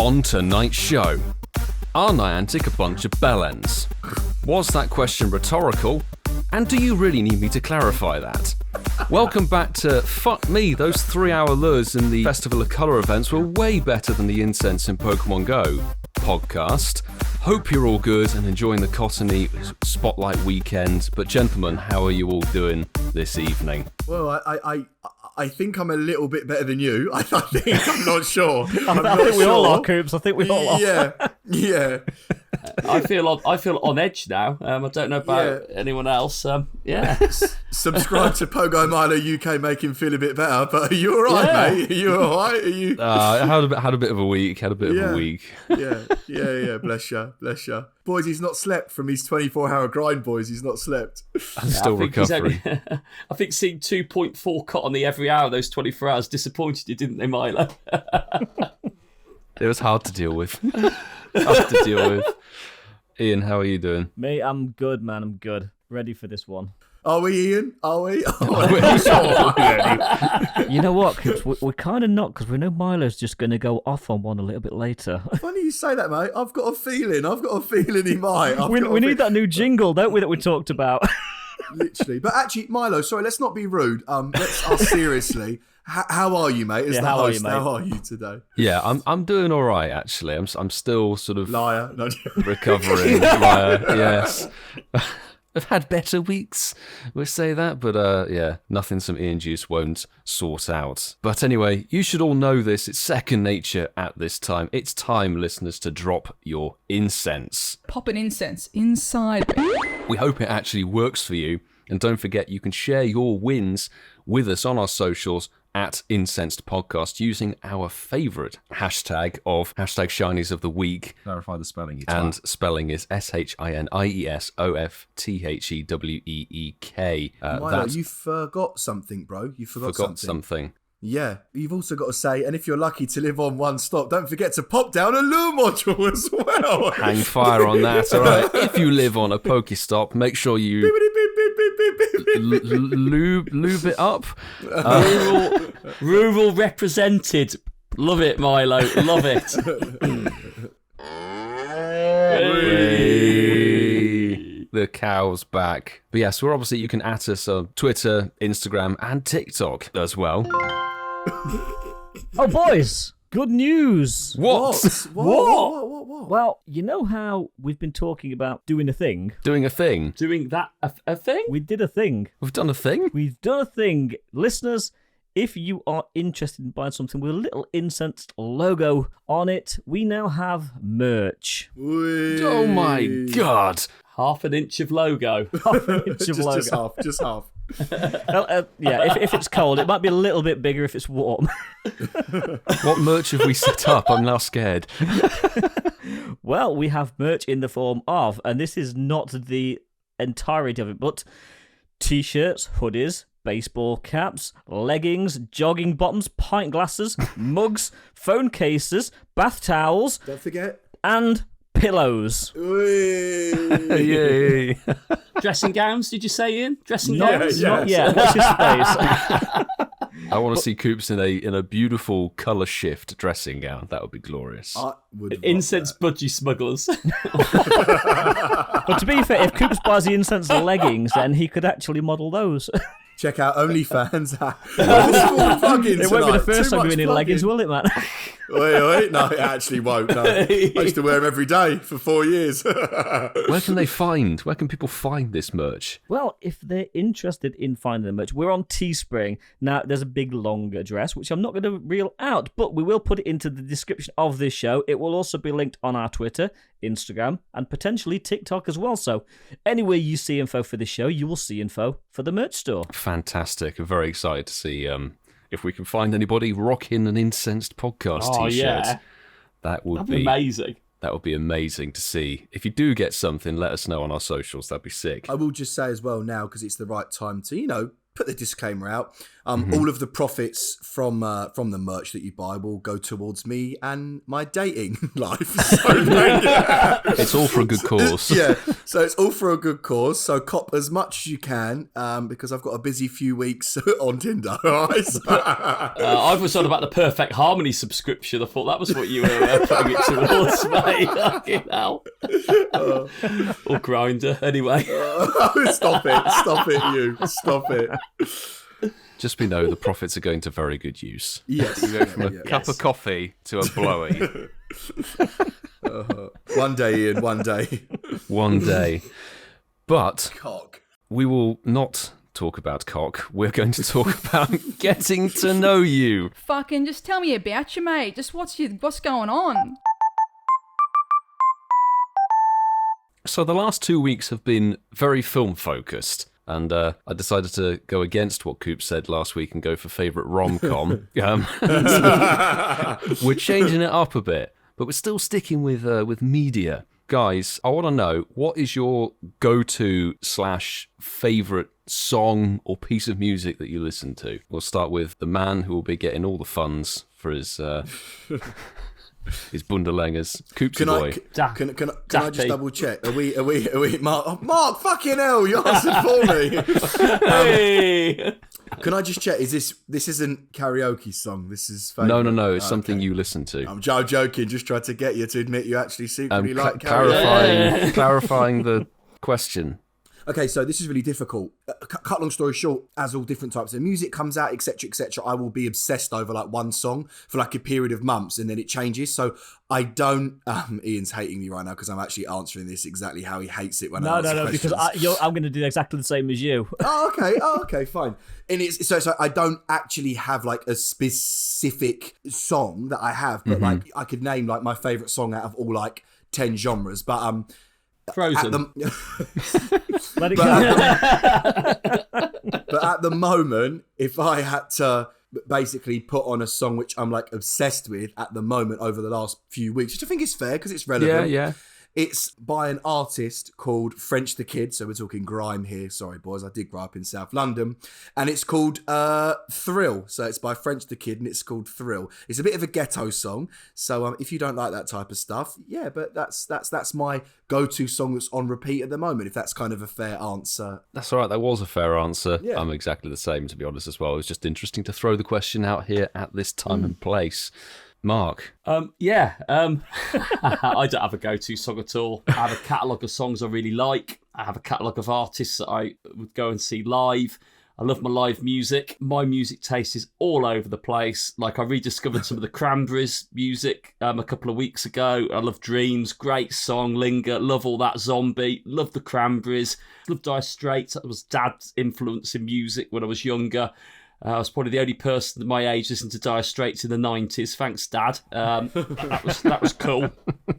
On tonight's show, are Niantic a bunch of bellends? Was that question rhetorical? And do you really need me to clarify that? Welcome back to Fuck Me, those 3-hour lures in the Festival of Colour events were way better than the Incensed in Pokémon GO podcast. Hope you're all good and enjoying the cottony spotlight weekend. But gentlemen, how are you all doing this evening? Well, I think I'm a little bit better than you. I think, I'm not sure. I think we all are, Coops. I think we all are. Yeah. I feel on edge now. I don't know about anyone else. Subscribe to Pogo Milo UK, make him feel a bit better. But are you all right, mate? Are you all right? Are you? I had a bit of a week. Yeah. Bless you. Boys, he's not slept from his 24-hour grind, boys. He's not slept. I'm still recovering. I think seeing 2.4 cottony every hour those 24 hours disappointed you, didn't they, Milo? It was hard to deal with. Ian, how are you doing? Me, I'm good, man. I'm good. Ready for this one. Are we, Ian? Are we? You know what, Coops? We're kind of not, because we know Milo's just going to go off on one a little bit later. Funny you say that, mate. I've got a feeling he might. We need that new jingle, don't we, that we talked about? Literally. But actually, Milo, sorry, let's not be rude. Let's ask seriously. How are you, mate? As the host, how are you today? Yeah, I'm doing all right, actually. I'm still sort of liar, no. Recovering. Liar, yes. I've had better weeks, we'll say that, but nothing some Ian Juice won't sort out. But anyway, you should all know this. It's second nature at this time. It's time, listeners, to drop your incense. Pop an incense inside. We hope it actually works for you. And don't forget, you can share your wins with us on our socials at Incensed Podcast using our favourite hashtag of Shinies of the Week. Clarify the spelling. And spelling is SHINIESOFTHEWEEK. Milo, you forgot something, bro. You forgot something. Yeah, you've also got to say, and if you're lucky to live on one stop, don't forget to pop down a lure module as well. Hang fire on that, all right? If you live on a Pokestop, make sure you lube it up. Rural represented. Love it, Milo. Love it. The cow's back. But yes, we're obviously, you can at us on Twitter, Instagram, and TikTok as well. Oh, boys, good news. What? Well, you know how we've been talking about doing a thing? Doing a thing? Doing that a thing? We did a thing. We've done a thing? We've done a thing. Listeners, if you are interested in buying something with a little Incensed logo on it, we now have merch. Oh my God. Half an inch of logo. Half an inch of logo. Just half. If it's cold, it might be a little bit bigger if it's warm. What merch have we set up? I'm now scared. Well, we have merch in the form of, and this is not the entirety of it, but t-shirts, hoodies, baseball caps, leggings, jogging bottoms, pint glasses, mugs, phone cases, bath towels. Don't forget. And pillows. Yay. Dressing gowns, did you say, Ian? Dressing gowns? Not yet. Watch your space. I want to see Coops in a beautiful colour shift dressing gown. That would be glorious. Incense budgie smugglers. But to be fair, if Coops buys the Incense leggings, then he could actually model those. Check out OnlyFans. It won't be the first time you're in leggings, will it, man? Wait. No, it actually won't. No. I used to wear them every day for 4 years. Where can people find this merch? Well, if they're interested in finding the merch, we're on Teespring. Now, there's a big long address, which I'm not going to reel out, but we will put it into the description of this show. It will also be linked on our Twitter, Instagram, and potentially TikTok as well. So anywhere you see info for this show, you will see info for the merch store. Fantastic. I'm very excited to see if we can find anybody rocking an Incensed podcast t-shirt. Yeah. That'd be amazing. That would be amazing to see. If you do get something, let us know on our socials. That'd be sick. I will just say as well now, because it's the right time to, put the disclaimer out. All of the profits from the merch that you buy will go towards me and my dating life. So, it's all for a good cause. Yeah, so it's all for a good cause. So cop as much as you can, because I've got a busy few weeks on Tinder. All right? I was on about the Perfect Harmony subscription. I thought that was what you were putting it towards, mate. Fucking hell. Or Grindr, anyway. Stop it. Just we know the profits are going to very good use. Yes. You go from a cup of coffee to a blowy. One day, Ian, one day. One day. But Cock. we will not talk about cock. We're going to talk about getting to know you. Fucking just tell me about you, mate. Just what's going on? So the last 2 weeks have been very film-focused. And I decided to go against what Coop said last week and go for favourite rom-com. We're changing it up a bit, but we're still sticking with media. Guys, I want to know, what is your go-to / favourite song or piece of music that you listen to? We'll start with the man who will be getting all the funds for his... his bundelangers. Coopsy boy. Can I just double check? Are we Mark, fucking hell, you answered for me. Hey! Can I just check? This isn't karaoke song? This is No, it's something you listen to. I'm joking, just trying to get you to admit you actually secretly like karaoke. Clarifying the question. Okay, so this is really difficult. Cut long story short, as all different types of music comes out, etc., I will be obsessed over like one song for like a period of months, and then it changes. So I don't. Ian's hating me right now because I'm actually answering this exactly how he hates it when I answer questions. Because I'm going to do exactly the same as you. Oh, okay, fine. And it's so I don't actually have like a specific song that I have, but like I could name like my favorite song out of all like 10 genres, but Frozen. Let it go. But at the moment, if I had to basically put on a song which I'm like obsessed with at the moment over the last few weeks, which I think is fair because it's relevant. Yeah. It's by an artist called French the Kid. So we're talking grime here. Sorry, boys. I did grow up in South London. And it's called Thrill. So it's by French the Kid and it's called Thrill. It's a bit of a ghetto song. So if you don't like that type of stuff, yeah, but that's my go-to song that's on repeat at the moment, if that's kind of a fair answer. That's all right. That was a fair answer. Yeah. I'm exactly the same, to be honest, as well. It was just interesting to throw the question out here at this time and place. Mark. I don't have a go-to song at all. I have a catalogue of songs I really like. I have a catalogue of artists that I would go and see live. I love my live music. My music taste is all over the place. Like I rediscovered some of the Cranberries music a couple of weeks ago. I love Dreams, great song, Linger, love all that Zombie, love the Cranberries, love Dire Straits. That was Dad's influence in music when I was younger. I was probably the only person at my age listening to Dire Straits in the 90s. Thanks, Dad. That was cool.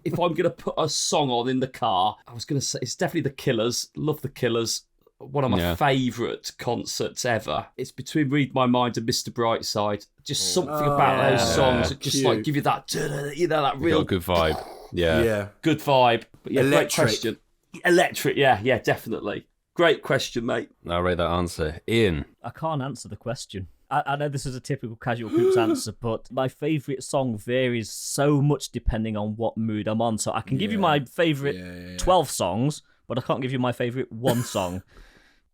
If I'm going to put a song on in the car, I was going to say it's definitely The Killers. Love The Killers. One of my favourite concerts ever. It's between Read My Mind and Mr. Brightside. Just something about those songs that just like give you that, that real good vibe. Yeah. Good vibe. But yeah, Electric. Great question. Electric, yeah, definitely. Great question, mate. I rate that answer. Ian. I can't answer the question. I know this is a typical casual Coops answer, but my favourite song varies so much depending on what mood I'm on. So I can give you my favourite 12 songs, but I can't give you my favourite one song.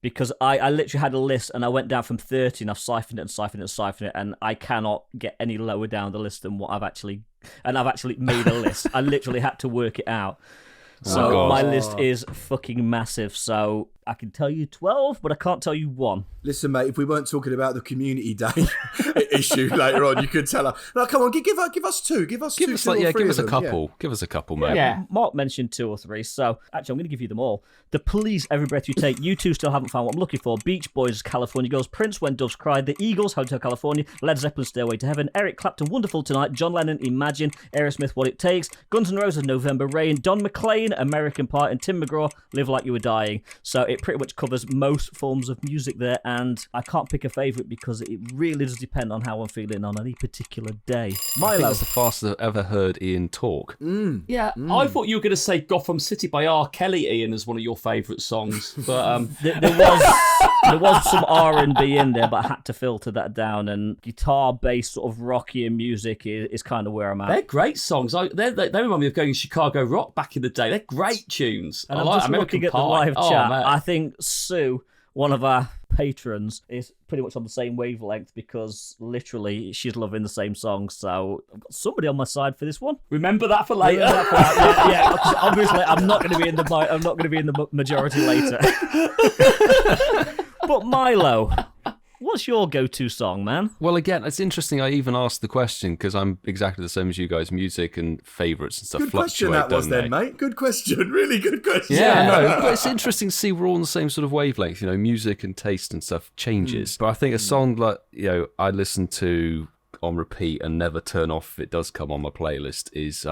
Because I literally had a list and I went down from 30 and I've siphoned it and I cannot get any lower down the list than what I've actually made a list. I literally had to work it out. So my list is fucking massive. So I can tell you 12, but I can't tell you one. Listen, mate, if we weren't talking about the Community Day issue later on, you could tell her, no, come on, give us two. Give us two. Give us a couple. Give us a couple, mate. Yeah. Mark mentioned 2 or 3, so actually I'm going to give you them all. The Police, Every Breath You Take. U2 still haven't found what I'm looking for. Beach Boys, California Girls. Prince, When Doves Cry. The Eagles, Hotel California. Led Zeppelin, Stairway to Heaven. Eric Clapton, Wonderful Tonight. John Lennon, Imagine. Aerosmith, What It Takes. Guns N' Roses, November Rain. Don McLean, American Pie. And Tim McGraw, Live Like You Were Dying. So it pretty much covers most forms of music there, and I can't pick a favourite because it really does depend on how I'm feeling on any particular day. Milo. I think that's the fastest I've ever heard Ian talk. I thought you were going to say Gotham City by R. Kelly, Ian, as one of your favourite songs. But there was There was some R&B in there, but I had to filter that down. And guitar-based sort of rockier music is kind of where I'm at. They're great songs. They remind me of going to Chicago rock back in the day. They're great tunes. And I I'm like just American looking at Pie. the live Oh, chat. man. I think Sue, one of our patrons, is pretty much on the same wavelength because literally she's loving the same song. So I've got somebody on my side for this one. Remember that for later. yeah, because obviously I'm not going to be in the majority later. But Milo, what's your go-to song, man? Well, again, it's interesting. I even asked the question because I'm exactly the same as you guys. Music and favourites and stuff Good question fluctuate, that was don't then, they? mate. Good question. Really good question. Yeah, I know. But it's interesting to see we're all on the same sort of wavelength. You know, music and taste and stuff changes. But I think a song like, I listen to on repeat and never turn off if it does come on my playlist is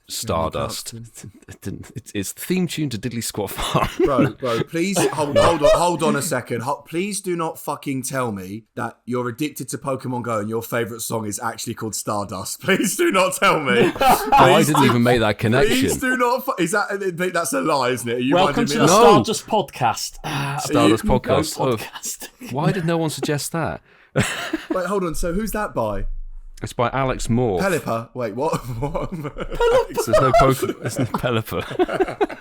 Stardust. It's the theme tune to Diddley Squat Farm. Bro, please hold on a second. Please do not fucking tell me that you're addicted to Pokemon Go and your favourite song is actually called Stardust. Please do not tell me. I didn't even make that connection. Please do not. That's a lie, isn't it? Are you Welcome to minding the me? No. Stardust podcast. Stardust podcast. podcast. Why did no one suggest that? Wait, hold on. So who's that by? It's by Alex Moore. Pelipper. Wait, what? There's no Pokemon. There's no Pelipper.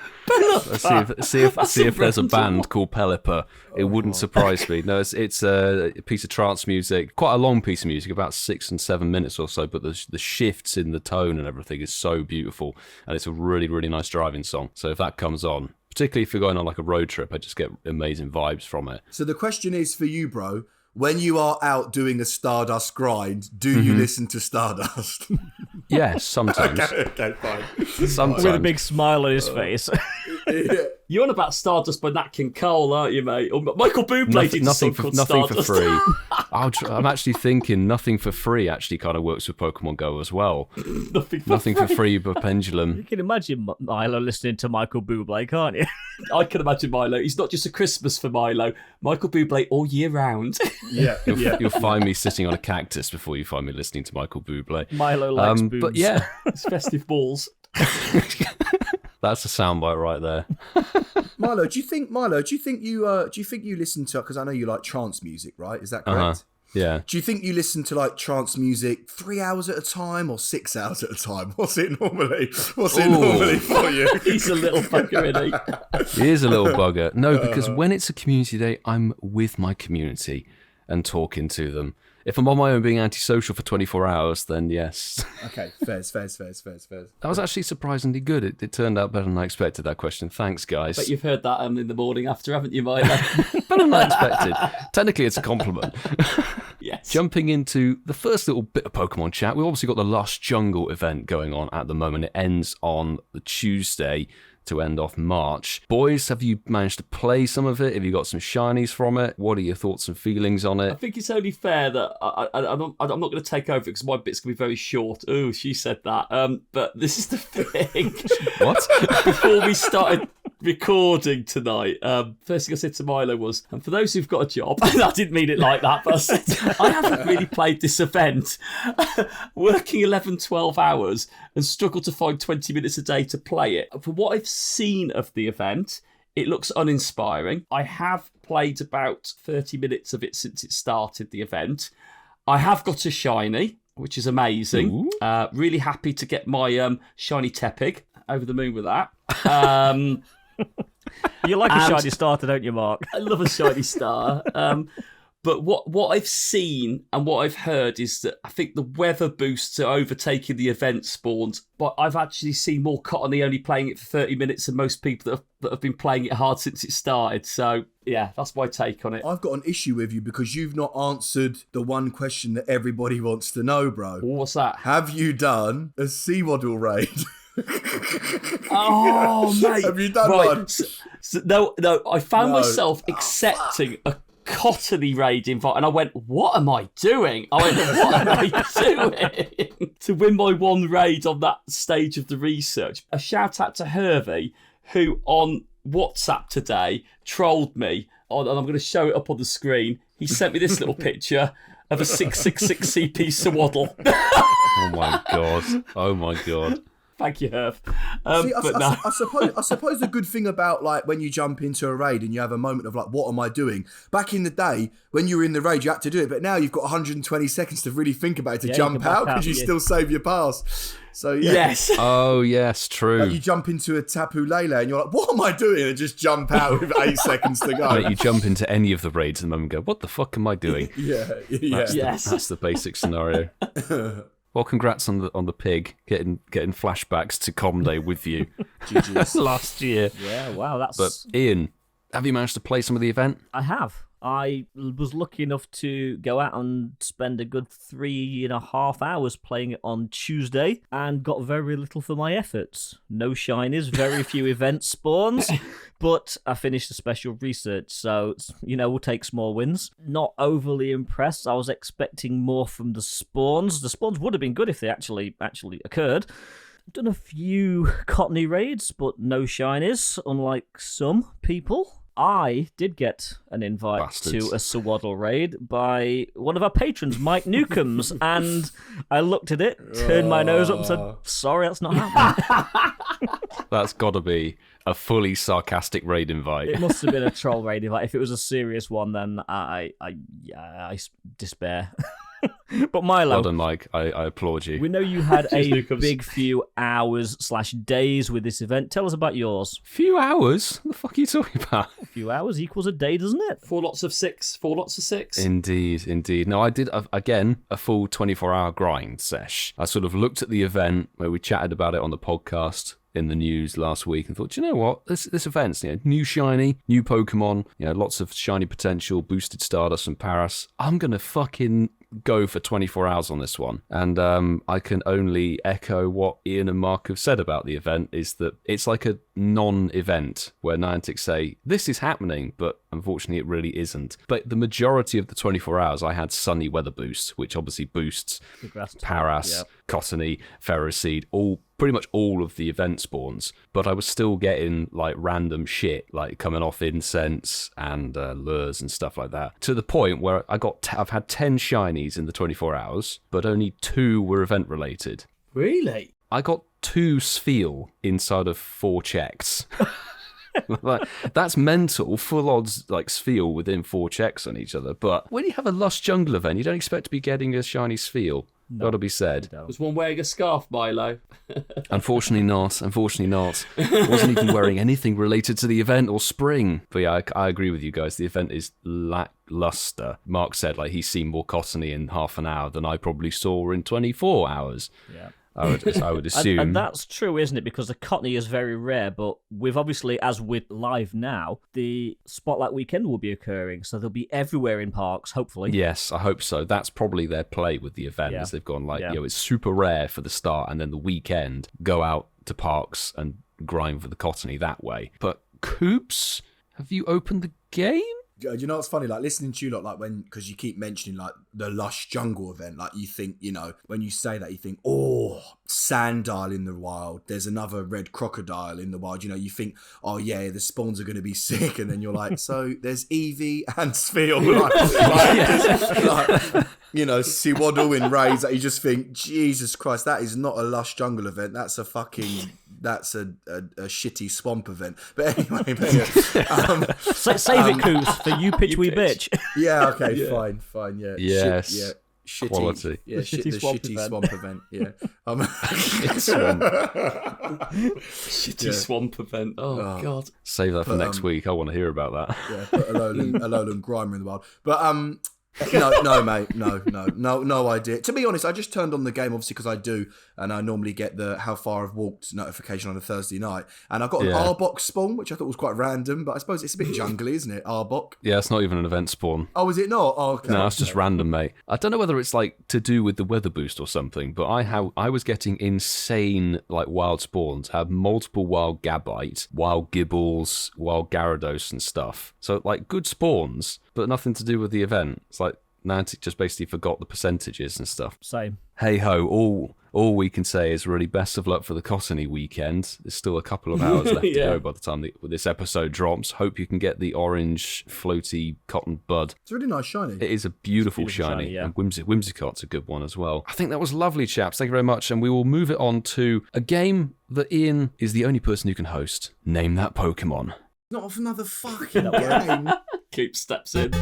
Let's see if there's a band called Pelipper. It wouldn't surprise me. No, it's a piece of trance music, quite a long piece of music, about 6 and 7 minutes or so. But the shifts in the tone and everything is so beautiful, and it's a really, really nice driving song. So if that comes on, particularly if you're going on like a road trip, I just get amazing vibes from it. So the question is for you, bro. When you are out doing a Stardust grind, do you listen to Stardust? Yes, sometimes. okay, fine. Sometimes. With a big smile on his face. You're on about Stardust by Nat King Cole, aren't you, mate? Or Michael Bublé did a song called nothing for Stardust. free. I'm actually thinking nothing for free actually kind of works with Pokemon Go as well. Nothing for free, but Pendulum. You can imagine Milo listening to Michael Bublé, can't you? I can imagine Milo. He's not just a Christmas for Milo. Michael Bublé all year round. Yeah, You'll find me sitting on a cactus before you find me listening to Michael Bublé. Milo likes boobs. But yeah, It's festive balls. that's a soundbite right there. Milo, do you think you listen to? Because I know you like trance music, right? Is that correct? Yeah. Do you think you listen to like trance music 3 hours at a time or 6 hours at a time? What's it normally for you? He's a little fucker, isn't He is a little bugger. No, because when it's a community day, I'm with my community and talking to them. If I'm on my own being antisocial for 24 hours, then yes. Okay, fairs. That was actually surprisingly good. It turned out better than I expected, that question. Thanks, guys. But you've heard that in the morning after, haven't you, Milo? Better than I expected. Technically, it's a compliment. Yes. Jumping into the first little bit of Pokemon chat, we've obviously got the Lush Jungle Event going on at the moment. It ends on the Tuesday to end off March. Boys, have you managed to play some of it? Have you got some shinies from it? What are your thoughts and feelings on I it? think it's only fair that I'm not going to take over because my bit's going to be very short. Oh, she said that. But this is the thing. What? Before we started recording tonight, first thing I said to Milo was, and for those who've got a job, and I didn't mean it like that, but I said, I haven't really played this event, working 11, 12 hours and struggled to find 20 minutes a day to play it. For what I've seen of the event, it looks uninspiring. I have played about 30 minutes of it since it started, the event. I have got a shiny, which is amazing. Really happy to get my shiny Tepig. Over the moon with that. You like a shiny starter, don't you, Mark? I love a shiny star. But what I've seen and what I've heard is that I think the weather boosts are overtaking the event spawns. But I've actually seen more Cottony only playing it for 30 minutes than most people that have been playing it hard since it started. So, yeah, that's my take on it. I've got an issue with you because you've not answered the one question that everybody wants to know, bro. What's that? Have you done a Sea Waddle raid? Oh, mate. Have you done one? No, I found myself accepting a Cottony raid invite, and I went, what am I doing? What am I doing? To win my one raid on that stage of the research. A shout out to Hervey, who on WhatsApp today trolled me, and I'm going to show it up on the screen. He sent me this little picture of a 666 CP Swaddle. Oh my god. Thank you, Herb. See, But no. I suppose the good thing about like when you jump into a raid and you have a moment of like, what am I doing? Back in the day, when you were in the raid, you had to do it, but now you've got 120 seconds to really think about it to jump out because you still save your pass. So yeah. Yes. Oh, yes, true. Like you jump into a Tapu Lele and you're like, what am I doing? And just jump out with 8 seconds to go. Like you jump into any of the raids at the moment and go, what the fuck am I doing? Yeah. That's the basic scenario. Well, congrats on the pig getting flashbacks to Com Day with you last year. Yeah, wow, that's... But Ian, have you managed to play some of the event? I have. I was lucky enough to go out and spend a good 3.5 hours playing it on Tuesday and got very little for my efforts. No shinies, very few event spawns, but I finished the special research, so, we'll take small wins. Not overly impressed. I was expecting more from the spawns. The spawns would have been good if they actually occurred. Done a few Cottony raids, but no shinies, unlike some people. I did get an invite Bastards. to a Sawaddle raid by one of our patrons, Mike Nukemz, and I looked at it, turned my nose up and said, sorry, that's not happening. That's got to be a fully sarcastic raid invite. It must have been a troll raid invite. If it was a serious one, then I despair. But Milo, Well done, Mike. I applaud you. we know you had a Nukemz. big few hours/days with this event. Tell us about yours. Few hours? What the fuck are you talking about? A few hours equals a day, doesn't it? 4 lots of 6. 4 lots of 6. Indeed. No, I did, again, a full 24-hour grind sesh. I sort of looked at the event where we chatted about it on the podcast in the news last week and thought, do you know what? This event's new shiny, new Pokemon, lots of shiny potential, boosted Stardust and Paras. I'm going to fucking go for 24 hours on this one. And I can only echo what Ian and Mark have said about the event, is that it's like a non-event where Niantic say, this is happening, but unfortunately it really isn't. But the majority of the 24 hours I had sunny weather boost, which obviously boosts Paras, Cottony, Ferroseed, pretty much all of the event spawns, but I was still getting like random shit, like coming off Incensed and lures and stuff like that, to the point where I've had 10 shinies in the 24 hours, but only 2 were event related. Really? I got 2 Spheal inside of 4 checks. Like, that's mental. Full odds like Spheal within 4 checks on each other. But when you have a Lush Jungle Event, you don't expect to be getting a shiny Spheal. No. Gotta be said. Was one wearing a scarf, Milo? Unfortunately not. Wasn't even wearing anything related to the event or spring. But yeah, I agree with you guys. The event is lackluster. Mark said like he's seen more Cottony in half an hour than I probably saw in 24 hours. Yeah. I would assume. And that's true, isn't it? Because the Cottony is very rare, but we've obviously, as we're live now, the Spotlight Weekend will be occurring, so they'll be everywhere in parks, hopefully. Yes, I hope so. That's probably their play with the event, as they've gone like, it's super rare for the start, and then the weekend, go out to parks and grind for the Cottony that way. But Coops, have you opened the game? You know what's funny? Like listening to you lot, like because you keep mentioning like the Lush Jungle Event, like you think, when you say that, you think, oh, Sandile in the wild. There's another red crocodile in the wild. You think, oh yeah, the spawns are going to be sick, and then you're like, so there's Eevee and Spheal, Sewaddle in raids that you just think, Jesus Christ, that is not a Lush Jungle Event. That's a fucking. That's a shitty swamp event. But anyway, Save it, Coos, for you pitch we bitch. Yeah, okay, fine, yeah. Yes. Shitty, quality. Yeah, The the swamp shitty event. swamp event. Yeah. Shitty swamp event. Oh, God. Save that for next week. I want to hear about that. Yeah, put Alolan Grimer in the wild. But no, mate, no idea. To be honest, I just turned on the game obviously because I do, and I normally get the how far I've walked notification on a Thursday night, and I got an Arbok spawn, which I thought was quite random, but I suppose it's a bit jungly, isn't it? Arbok. Yeah, it's not even an event spawn. Oh, is it not? Oh, okay. No, it's just random, mate. I don't know whether it's like to do with the weather boost or something, but I was getting insane like wild spawns. I had multiple wild Gabite, wild Gibbles, wild Gyarados and stuff. So like good spawns, but nothing to do with the event. It's like Niantic just basically forgot the percentages and stuff. Same. Hey ho, all we can say is really best of luck for the Cottony weekend. There's still a couple of hours left to go by the time this episode drops. Hope you can get the orange floaty cotton bud. It's a really nice shiny. It is a beautiful shiny, yeah. and Whimsicott's a good one as well. I think that was lovely, chaps. Thank you very much, and we will move it on to a game that Ian is the only person who can host. Name that Pokemon. Not another fucking game. Coop steps in.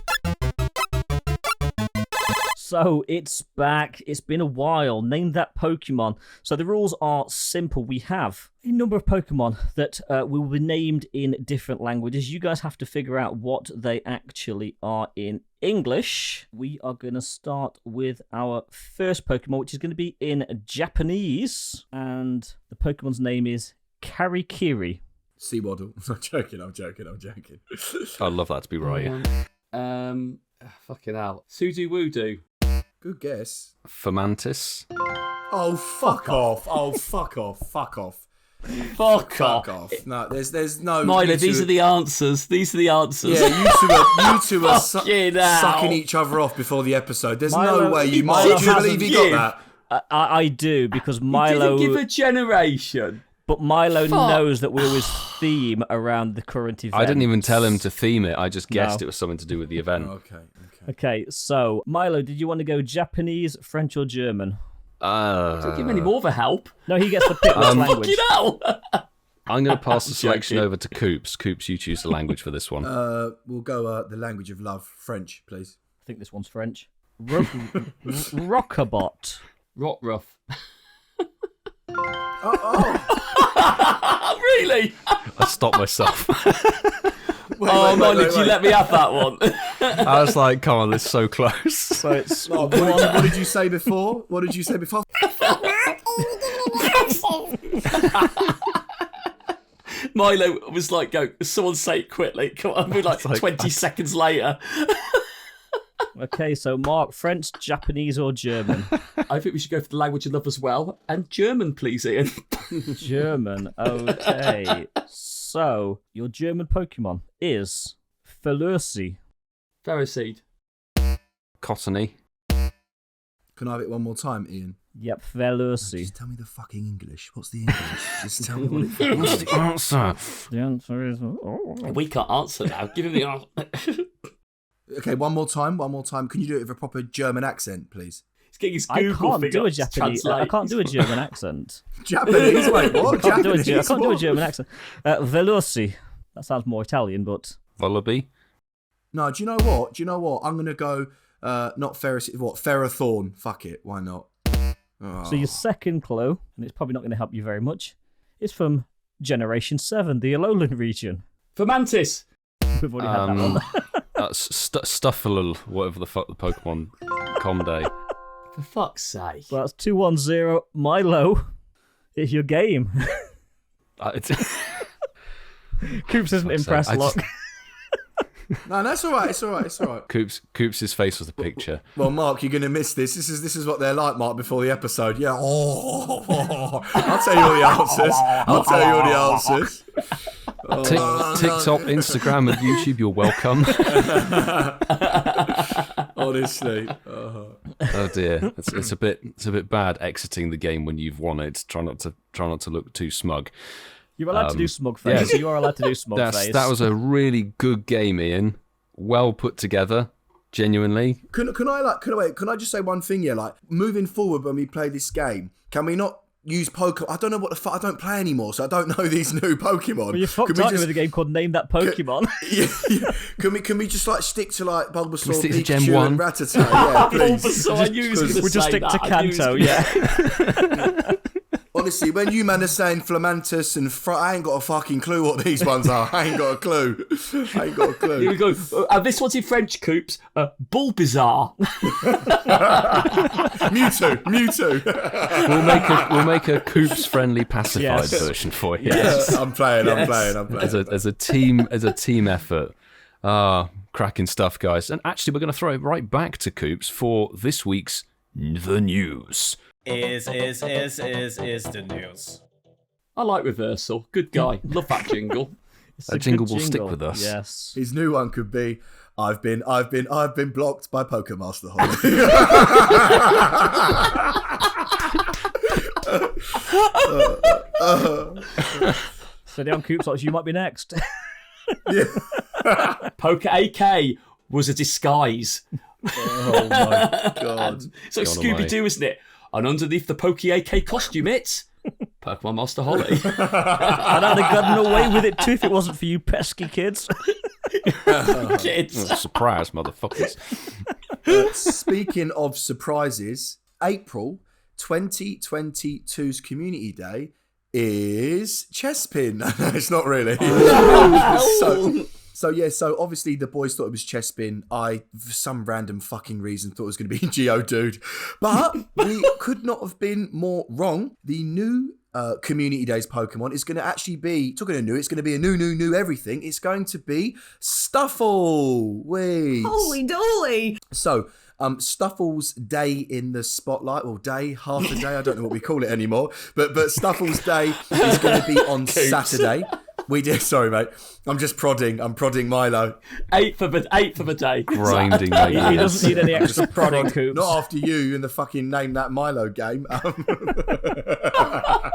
So it's back. It's been a while. Name that Pokemon. So the rules are simple. We have a number of Pokemon that will be named in different languages. You guys have to figure out what they actually are in English. We are going to start with our first Pokemon, which is going to be in Japanese. And the Pokemon's name is Karikiri. Seawaddle. I'm joking. I'd love that to be right. Fucking hell. Sudu Wudu. Good guess. Fermantis. Oh, fuck off. Fuck off. No, there's no... Milo, these are the answers. Yeah, you two are Fucking hell. sucking each other off before the episode. There's Milo- no way you Milo might. Do you believe he got that? I do, because He Milo... didn't give a generation. But Milo knows that we always theme around the current event. I didn't even tell him to theme it. I just guessed it was something to do with the event. Okay, so so did you want to go Japanese, French, or German? Don't give him any more of a help. No, he gets to pick which language. Fucking hell. I'm going to pass the selection over to Coops. Coops, you choose the language for this one. We'll go the language of love, French, please. I think this one's French. Rockabot. Rockruff. Oh. Really? I stopped myself. Milo, did you let me have that one? I was like, come on, it's so close. So it's What did you say before? Milo was like, go, someone say it quickly. Come on, we're like 20 seconds later. Okay, so Mark, French, Japanese, or German? I think we should go for the language of love as well. And German, please, Ian. German, okay. So, your German Pokemon is Felusi. Ferroseed. Cottony. Can I have it one more time, Ian? Yep, Felusi. Just tell me the fucking English. What's the English? Just tell me what it What's the answer? The answer is... We can't answer now. Give him the answer. Okay, one more time. Can you do it with a proper German accent, please? He's getting his I Google can't do a finger Japanese. I can't do a German accent. Japanese? Wait, what? I can't do a Japanese? German accent. Veloci. That sounds more Italian, but... Wallaby. No, do you know what? I'm going to go, not Ferris, Ferrothorn. Fuck it, why not? Oh. So your second clue, and it's probably not going to help you very much, is from Generation 7, the Alolan region. Fermantis. We've already had that one. Stufful, whatever the fuck the Pokemon com day. For fuck's sake. So that's 2-1-0. Milo, it's your game. Coops isn't impressed, look. No, that's all right. It's all right. Coops' face was the picture. Well, Mark, you're going to miss this. This is what they're like, Mark, before the episode. Yeah. I'll tell you all the answers. TikTok, Instagram, and YouTube, you're welcome. Honestly. Oh dear, it's a bit bad exiting the game when you've won it. Try not to look too smug. You're allowed to do smug face. Yeah. You are allowed to do smug face. That was a really good game, Ian. Well put together, genuinely. Can I just say one thing here? Like, moving forward when we play this game, can we not use Pokemon? I don't know what the fuck. I don't play anymore, so I don't know these new Pokemon. Well, you're fucked, aren't you, with a game called Name That Pokemon? Yeah. Can we just like stick to like Bulbasaur, stick to Pikachu, Gen 1? and Rattata? Yeah, please. Bulbasaur, I knew he was going to say We'll just stick to Kanto, yeah. Honestly, when you man are saying Flamantis and I ain't got a fucking clue what these ones are. I ain't got a clue. Here we go. This one's in French, Coops. Bulbasaur. Mewtwo. We'll make a Coops friendly pacified version for you. Yes, I'm playing. As a team effort. Cracking stuff, guys. And actually, we're going to throw it right back to Coops for this week's The News. Is the news. I like reversal. Good guy. Love that jingle. It's That a jingle good will stick with us. Yes. His new one could be, I've been blocked by Pokemaster Holly. So down Coops like you might be next. Poke AK was a disguise. Oh my god. It's like Scooby Doo, isn't it? And underneath the Poke AK costume, it's Pokemon Master Holly. And I'd have gotten away with it too if it wasn't for you pesky kids. Kids. Surprise, motherfuckers. Speaking of surprises, April 2022's Community Day is Chespin. No, it's not really. So obviously the boys thought it was Chespin. I, for some random fucking reason, thought it was going to be Geodude. But we could not have been more wrong. The new Community Days Pokemon is going to actually be, talking of new, it's going to be a new everything. It's going to be Stufful. Wait. Holy dolly. So, Stufful's day in the spotlight, or day, half a day, I don't know what we call it anymore, but Stufful's day is going to be on Saturday. Sorry mate, I'm prodding Milo. Eighth of a day. Grinding. He doesn't need any extra prodding, Coops. Not after you in the fucking Name That Milo game.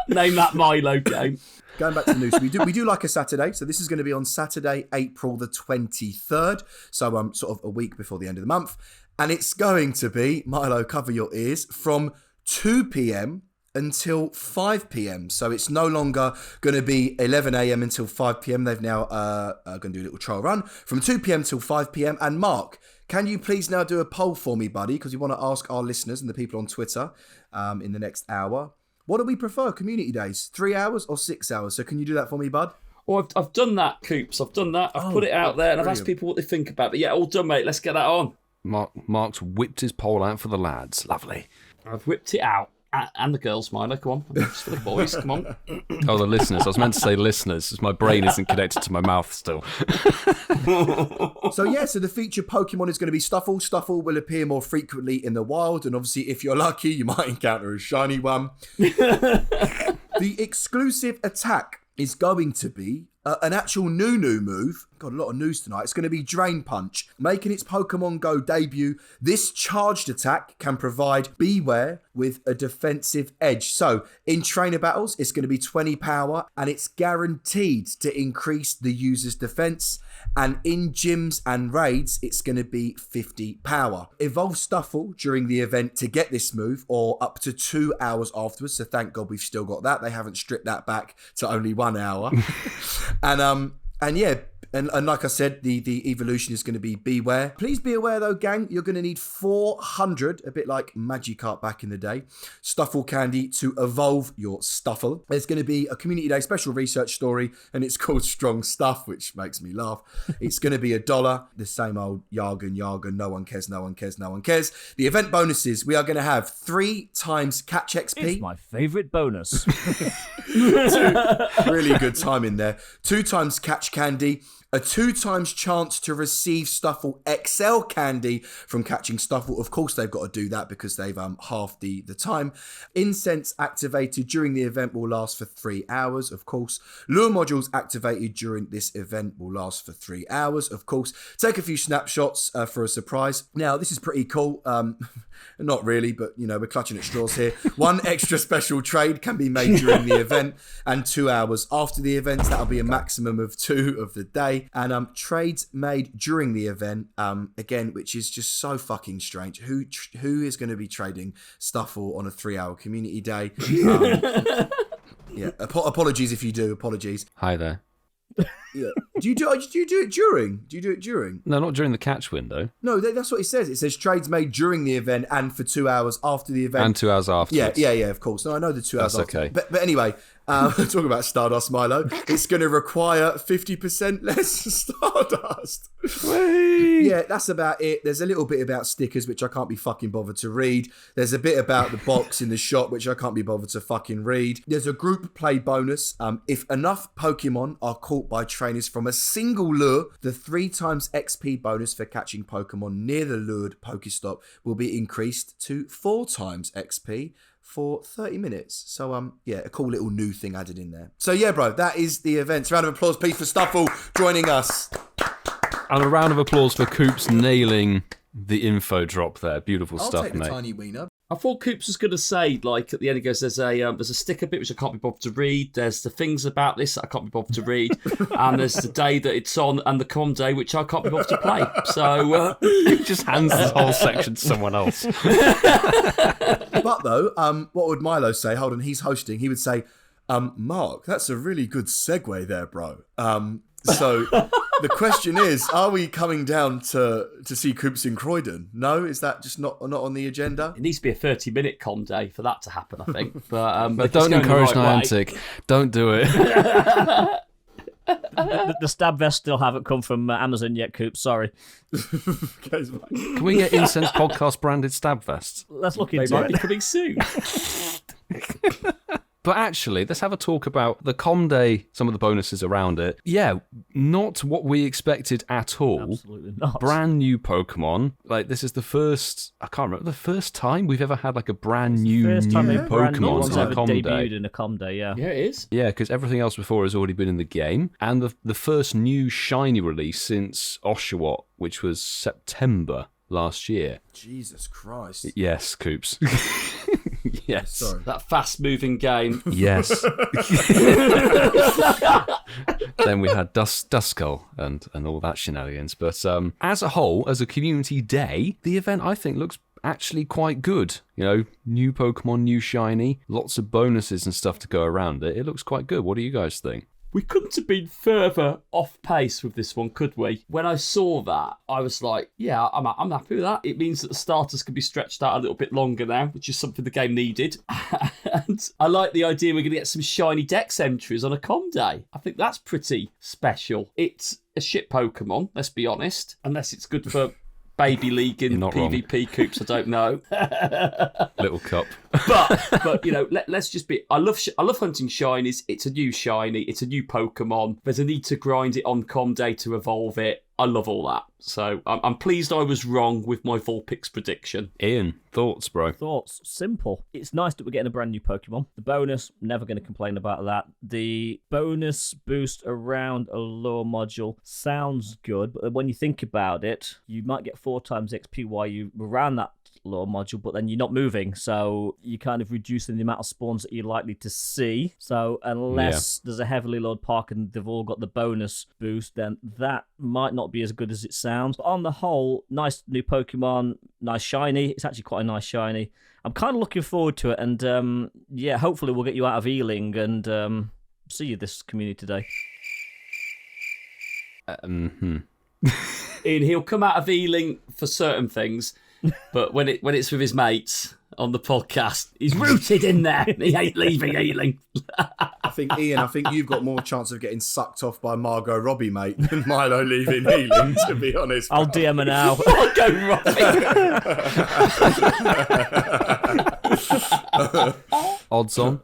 Name That Milo game. Going back to the news, we do like a Saturday, so this is going to be on Saturday, April the 23rd, so sort of a week before the end of the month, and it's going to be, Milo, cover your ears, from 2 p.m. until 5 p.m. So it's no longer going to be 11 a.m. until 5 p.m. They've now going to do a little trial run from 2 p.m. till 5 p.m. And Mark, can you please now do a poll for me, buddy? Because we want to ask our listeners and the people on Twitter in the next hour, what do we prefer, Community Days? 3 hours or 6 hours? So can you do that for me, bud? Oh, I've done that, Coops. I've done that. I've put it out there and I've asked people what they think about it. Yeah, all done, mate. Let's get that on. Mark's whipped his poll out for the lads. Lovely. I've whipped it out. And the girls, Milo, come on. Just for the boys, come on. Oh, the listeners. I was meant to say listeners, as my brain isn't connected to my mouth still. So the featured Pokemon is going to be Stufful. Stufful will appear more frequently in the wild, and obviously, if you're lucky, you might encounter a shiny one. The exclusive attack is going to be an actual new move. Got a lot of news tonight. It's going to be Drain Punch. Making its Pokemon Go debut, this charged attack can provide Beware with a defensive edge. So, in trainer battles, it's going to be 20 power, and it's guaranteed to increase the user's defense. And in gyms and raids, it's going to be 50 power. Evolve Stufful during the event to get this move, or up to 2 hours afterwards. So thank God we've still got that. They haven't stripped that back to only 1 hour. And like I said, the evolution is going to be Beware. Please be aware though, gang, you're going to need 400, a bit like Magikarp back in the day, Stufful candy to evolve your Stufful. There's going to be a Community Day special research story, and it's called Strong Stuff, which makes me laugh. It's going to be $1. The same old jargon, no one cares. The event bonuses, we are going to have 3 times catch XP. It's my favourite bonus. Really good time in there. 2 times catch candy. A 2 times chance to receive Stufful XL candy from catching Stufful. Of course, they've got to do that because they've halved the time. Incense activated during the event will last for 3 hours, of course. Lure modules activated during this event will last for 3 hours, of course. Take a few snapshots for a surprise. Now, this is pretty cool. Not really, but, we're clutching at straws here. 1 extra special trade can be made during the event, and 2 hours after the event. That'll be a maximum of 2 of the day. And trades made during the event, again, which is just so fucking strange. Who is going to be trading Stufful on a 3-hour Community Day? Apologies if you do. Apologies. Hi there. Yeah. Do you do it during? Do you do it during? No, not during the catch window. No, that's what it says. It says trades made during the event and for 2 hours after the event. And 2 hours afterwards. Yeah, of course. No, I know the 2 hours That's after. okay. But anyway, talking about Stardust, Milo, it's going to require 50% less Stardust. Yeah, that's about it. There's a little bit about stickers, which I can't be fucking bothered to read. There's a bit about the box in the shop, which I can't be bothered to fucking read. There's a group play bonus. If enough Pokemon are caught by trainers from a single lure, the 3 times XP bonus for catching Pokemon near the lured Pokestop will be increased to 4 times XP for 30 minutes. So, yeah, a cool little new thing added in there. So, yeah, bro, that is the event. Round of applause, please, for Stufful joining us. And a round of applause for Coops nailing the info drop there. Beautiful I'll stuff, take the mate. tiny wiener. I thought Coops was going to say, like, at the end he goes, there's a sticker bit which I can't be bothered to read, there's the things about this that I can't be bothered to read, and there's the day that it's on and the com day which I can't be bothered to play. So... He just hands this whole section to someone else. But, though, what would Milo say? Hold on, he's hosting. He would say, Mark, that's a really good segue there, bro. So the question is, are we coming down to see Coops in Croydon? No? Is that just not on the agenda? It needs to be a 30-minute com day for that to happen, I think. But But don't encourage Niantic. Don't do it. The stab vests still haven't come from Amazon yet, Coops. Sorry. Can we get Incensed podcast branded stab vests? Let's look They into might be it. coming soon. But actually, let's have a talk about the Com Day, some of the bonuses around it. Yeah, not what we expected at all. Absolutely not. Brand new Pokemon. Like, this is the first, I can't remember, the first time we've ever had like a brand new First time new a brand new Pokemon one's in a ever Com debuted Day. in a com day, yeah. Yeah, it is. Yeah, because everything else before has already been in the game. And the first new shiny release since Oshawott, which was September last year. Jesus Christ. Yes, Coops. Yes. Sorry. That fast-moving game. Yes. Then we had Duskull and all that shenanigans. But as a whole, as a community day, the event I think looks actually quite good. You know, new Pokemon, new shiny, lots of bonuses and stuff to go around it. It looks quite good. What do you guys think? We couldn't have been further off pace with this one, could we? When I saw that, I was like, yeah, I'm happy with that. It means that the starters can be stretched out a little bit longer now, which is something the game needed. And I like the idea we're going to get some shiny Dex entries on a com day. I think that's pretty special. It's a shit Pokemon, let's be honest, unless it's good for baby league in You're not PvP Coops, I don't know. Little cup. But you know, let's just be. I love hunting shinies. It's a new shiny. It's a new Pokemon. There's a need to grind it on Com Day to evolve it. I love all that. So I'm pleased I was wrong with my Vulpix prediction. Ian, thoughts, bro? Thoughts? Simple. It's nice that we're getting a brand new Pokemon. The bonus, never going to complain about that. The bonus boost around a lore module sounds good, but when you think about it, you might get 4 times XP while you around that lore module, but then you're not moving, so you're kind of reducing the amount of spawns that you're likely to see. So unless there's a heavily load park and they've all got the bonus boost, then that might not be as good as it sounds. But on the whole, nice new Pokemon, nice shiny. It's actually quite a nice shiny. I'm kind of looking forward to it, and yeah, hopefully we'll get you out of Ealing and see you this community day. Ian, he'll come out of Ealing for certain things, but when it's with his mates on the podcast, he's rooted in there. He ain't leaving Ealing. I think, Ian, you've got more chance of getting sucked off by Margot Robbie, mate, than Milo leaving Ealing, to be honest. I'll DM her now. Odds on.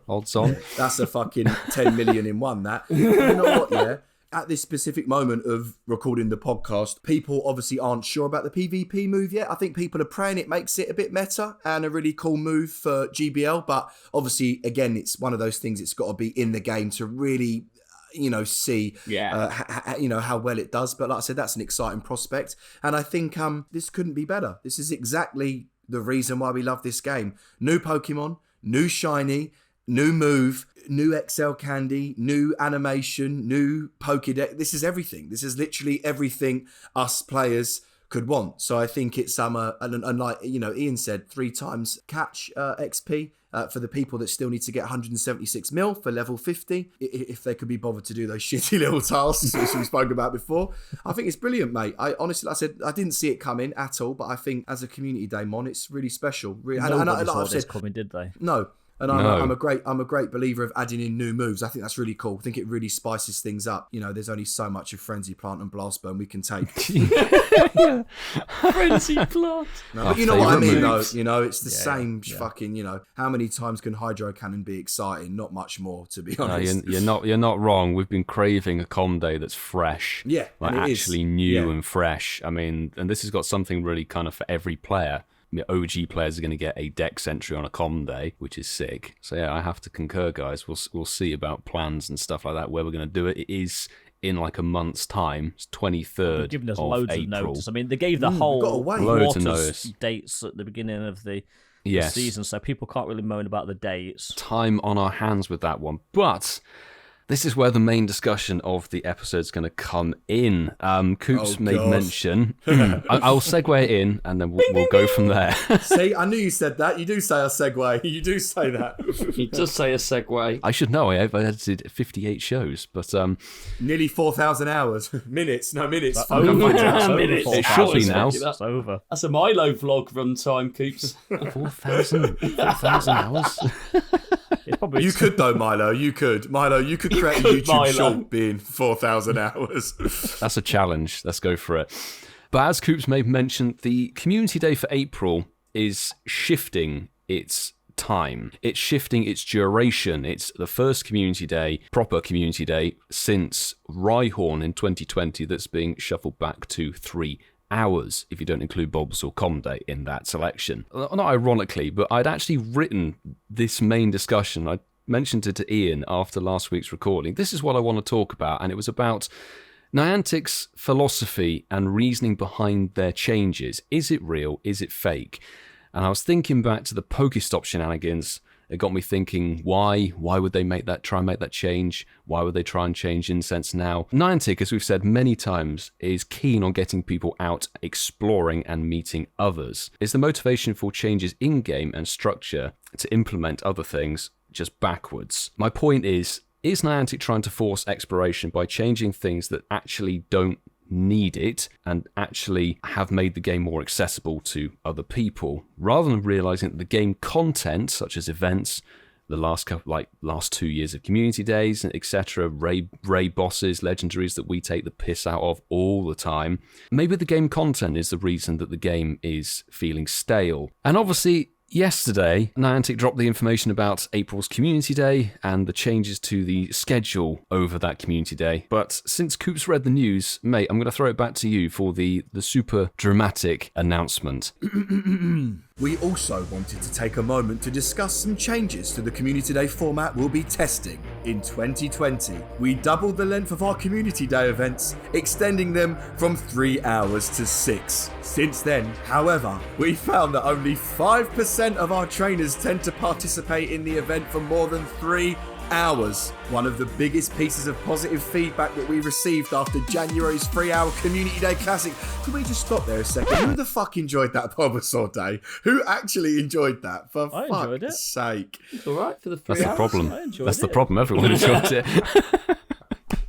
That's a fucking 10 million in one, that. You know what, yeah? At this specific moment of recording the podcast, people obviously aren't sure about the PvP move yet. I think people are praying it makes it a bit meta and a really cool move for GBL. But obviously, again, it's one of those things, it's got to be in the game to really, see how well it does. But like I said, that's an exciting prospect. And I think this couldn't be better. This is exactly the reason why we love this game. New Pokemon, new shiny, new move, new XL candy, new animation, new Pokédex. This is everything. This is literally everything us players could want. So I think it's and like Ian said, 3 times catch XP for the people that still need to get 176 mil for level 50, if they could be bothered to do those shitty little tasks which we spoke about before. I think it's brilliant, mate. I honestly, like I said, I didn't see it coming at all, but I think as a community day mon, it's really special. Nobody saw this coming, did they? No. And I'm a great believer of adding in new moves. I think that's really cool. I think it really spices things up. There's only so much of Frenzy Plant and Blast Burn we can take. Frenzy Plant. No, but you know what I mean, moves. though. It's the same fucking. How many times can Hydro Cannon be exciting? Not much more, to be honest. No, you're not wrong. We've been craving a com day that's fresh. Yeah, like and it actually is. new Yeah. and fresh. I mean, and this has got something really kind of for every player. OG players are going to get a Dex entry on a common day, which is sick. So yeah, I have to concur, guys. We'll see about plans and stuff like that, where we're going to do it. It is in like a month's time. It's 23rd They've given us of loads April. of notice. I mean, they gave the whole gotta wait. Loads of Waters notice. dates at the beginning of the Yes. season, so people can't really moan about the dates. Time on our hands with that one. But this is where the main discussion of the episode is going to come in. Coops made God. mention. I'll segue in, and then we'll go from there. See, I knew you said that. You do say a segue. You do say that. He does say a segue. I should know. I've edited 58 shows, but Nearly 4,000 hours. Minutes. No, minutes. Minutes. It should be now. It's over. That's a Milo vlog runtime, Coops. 4,000 hours. It's probably You could, though, Milo. You could. Milo, you could create a could, YouTube Milo. short being 4,000 hours. That's a challenge. Let's go for it. But as Coops may have mentioned, the Community Day for April is shifting its time. It's shifting its duration. It's the first Community Day, proper Community Day, since Rhyhorn in 2020 that's being shuffled back to 3 hours, if you don't include Bulbasaur Common Day in that selection. Not ironically, but I'd actually written this main discussion. I mentioned it to Ian after last week's recording. This is what I want to talk about, and it was about Niantic's philosophy and reasoning behind their changes. Is it real? Is it fake? And I was thinking back to the Pokestop shenanigans. It got me thinking, why? Why would they try and make that change? Why would they try and change Incensed now? Niantic, as we've said many times, is keen on getting people out exploring and meeting others. Is the motivation for changes in-game and structure to implement other things just backwards? My point is Niantic trying to force exploration by changing things that actually don't need it and actually have made the game more accessible to other people, rather than realizing that the game content, such as events, the last 2 years of community days, etc., raid bosses, legendaries that we take the piss out of all the time, maybe the game content is the reason that the game is feeling stale. And obviously, yesterday, Niantic dropped the information about April's Community Day and the changes to the schedule over that Community Day. But since Coops read the news, mate, I'm going to throw it back to you for the super dramatic announcement. We also wanted to take a moment to discuss some changes to the Community Day format we'll be testing in 2020. We doubled the length of our Community Day events, extending them from 3 hours to 6. Since then, however, we found that only 5% of our trainers tend to participate in the event for more than 3 hours. One of the biggest pieces of positive feedback that we received after January's 3-hour Community Day Classic. Can we just stop there a second? Who the fuck enjoyed that Bulbasaur Day? Who actually enjoyed that? For I enjoyed fuck's it. sake. It's all right for the 3 That's the hours. problem. I enjoyed That's the it. problem. Everyone enjoyed it.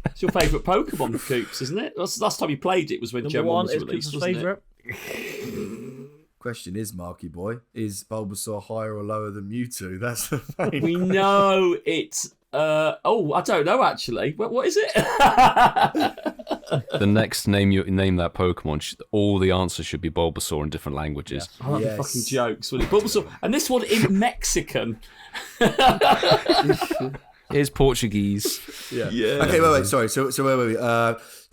It's your favourite Pokemon, Coops, isn't it? Last time you played it was when Number Gen 1 one was is released, Coops' wasn't favourite. Question is, Marky Boy, is Bulbasaur higher or lower than Mewtwo? That's the it? thing. We know it's... I don't know, actually. What is it? The next name that Pokemon, all the answers should be Bulbasaur in different languages. I like the Yes. fucking jokes. Well, Bulbasaur, and this one in Mexican. Here's Portuguese. Yeah. Okay, wait. Sorry. So where were we?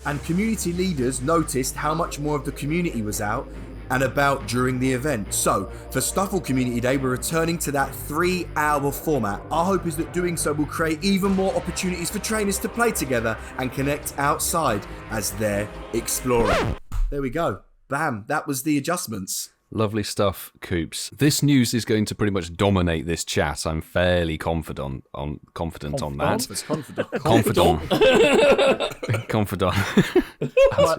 And community leaders noticed how much more of the community was out and about during the event. So, for Stufful Community Day, we're returning to that 3-hour format. Our hope is that doing so will create even more opportunities for trainers to play together and connect outside as they're exploring. There we go. Bam. That was the adjustments. Lovely stuff, Coops. This news is going to pretty much dominate this chat. I'm fairly confident on that. It's confident. Confident.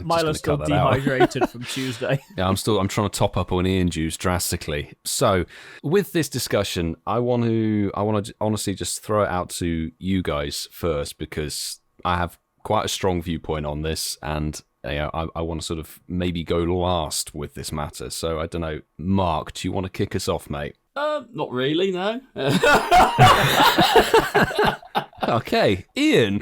Milo's still dehydrated from Tuesday. Yeah, I'm trying to top up on Ian juice drastically. So, with this discussion, I want to honestly just throw it out to you guys first, because I have quite a strong viewpoint on this, and I want to sort of maybe go last with this matter. So I don't know, Mark, do you want to kick us off, mate? Not really, no. Okay, Ian.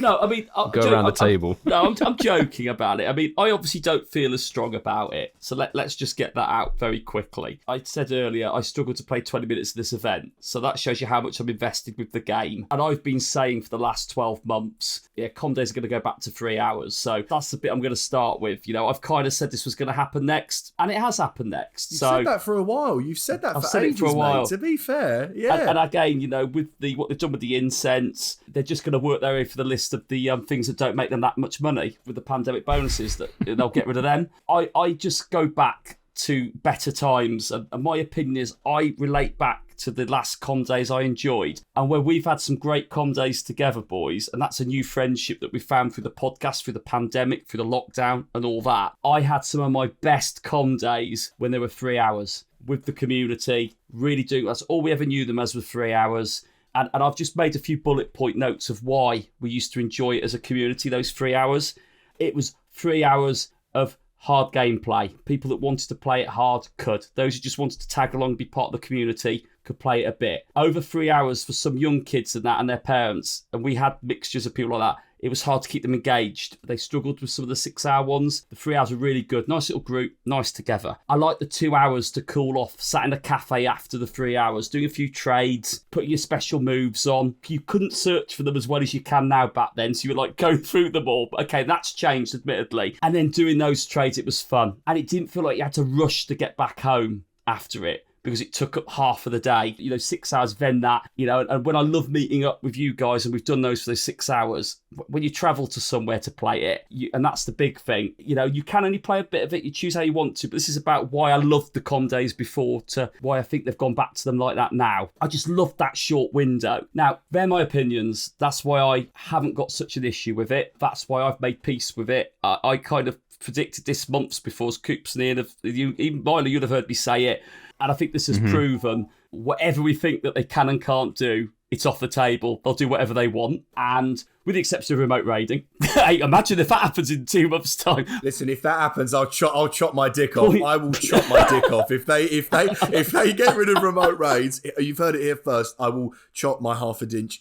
No, I mean, Go around the table. I'm joking about it. I mean, I obviously don't feel as strong about it. So let's just get that out very quickly. I said earlier, I struggled to play 20 minutes of this event. So that shows you how much I'm invested with the game. And I've been saying for the last 12 months, yeah, Com Days are going to go back to 3 hours. So that's the bit I'm going to start with. You know, I've kind of said this was going to happen next, and it has happened next. You've said that for a while. You've said that I've for said ages, it for a while. mate. To be fair, yeah. And again, you know, with what they've done with the Incensed, they're just going to work their way for the list of the things that don't make them that much money with the pandemic bonuses, that they'll get rid of them. I just go back to better times, and my opinion is I relate back to the last Com Days I enjoyed, and where we've had some great Com Days together, boys, and that's a new friendship that we found through the podcast, through the pandemic, through the lockdown and all that. I had some of my best Com Days when they were 3 hours with the community, really doing, that's all we ever knew them as, was 3 hours. And I've just made a few bullet point notes of why we used to enjoy it as a community, those 3 hours. It was 3 hours of hard gameplay. People that wanted to play it hard could. Those who just wanted to tag along and be part of the community could play it a bit. Over 3 hours for some young kids and that and their parents, and we had mixtures of people like that. It was hard to keep them engaged. They struggled with some of the 6 hour ones. The 3 hours were really good. Nice little group, nice together. I like the 2 hours to cool off, sat in a cafe after the 3 hours, doing a few trades, putting your special moves on. You couldn't search for them as well as you can now back then, so you were like going through them all. But okay, that's changed, admittedly. And then doing those trades, it was fun. And it didn't feel like you had to rush to get back home after it, because it took up half of the day, 6 hours, then that, and when I love meeting up with you guys, and we've done those for those 6 hours, when you travel to somewhere to play it, and that's the big thing, you can only play a bit of it, you choose how you want to, but this is about why I loved the Com Days before to why I think they've gone back to them like that now. I just loved that short window. Now, they're my opinions. That's why I haven't got such an issue with it. That's why I've made peace with it. I kind of predicted this months before Coops and Ian, even Miley, you'd have heard me say it. And I think this has proven whatever we think that they can and can't do, it's off the table. They'll do whatever they want. And with the exception of remote raiding, hey, imagine if that happens in 2 months' time. Listen, if that happens, I'll chop my dick off. I will chop my dick off. If they get rid of remote raids, you've heard it here first. I will chop my half an inch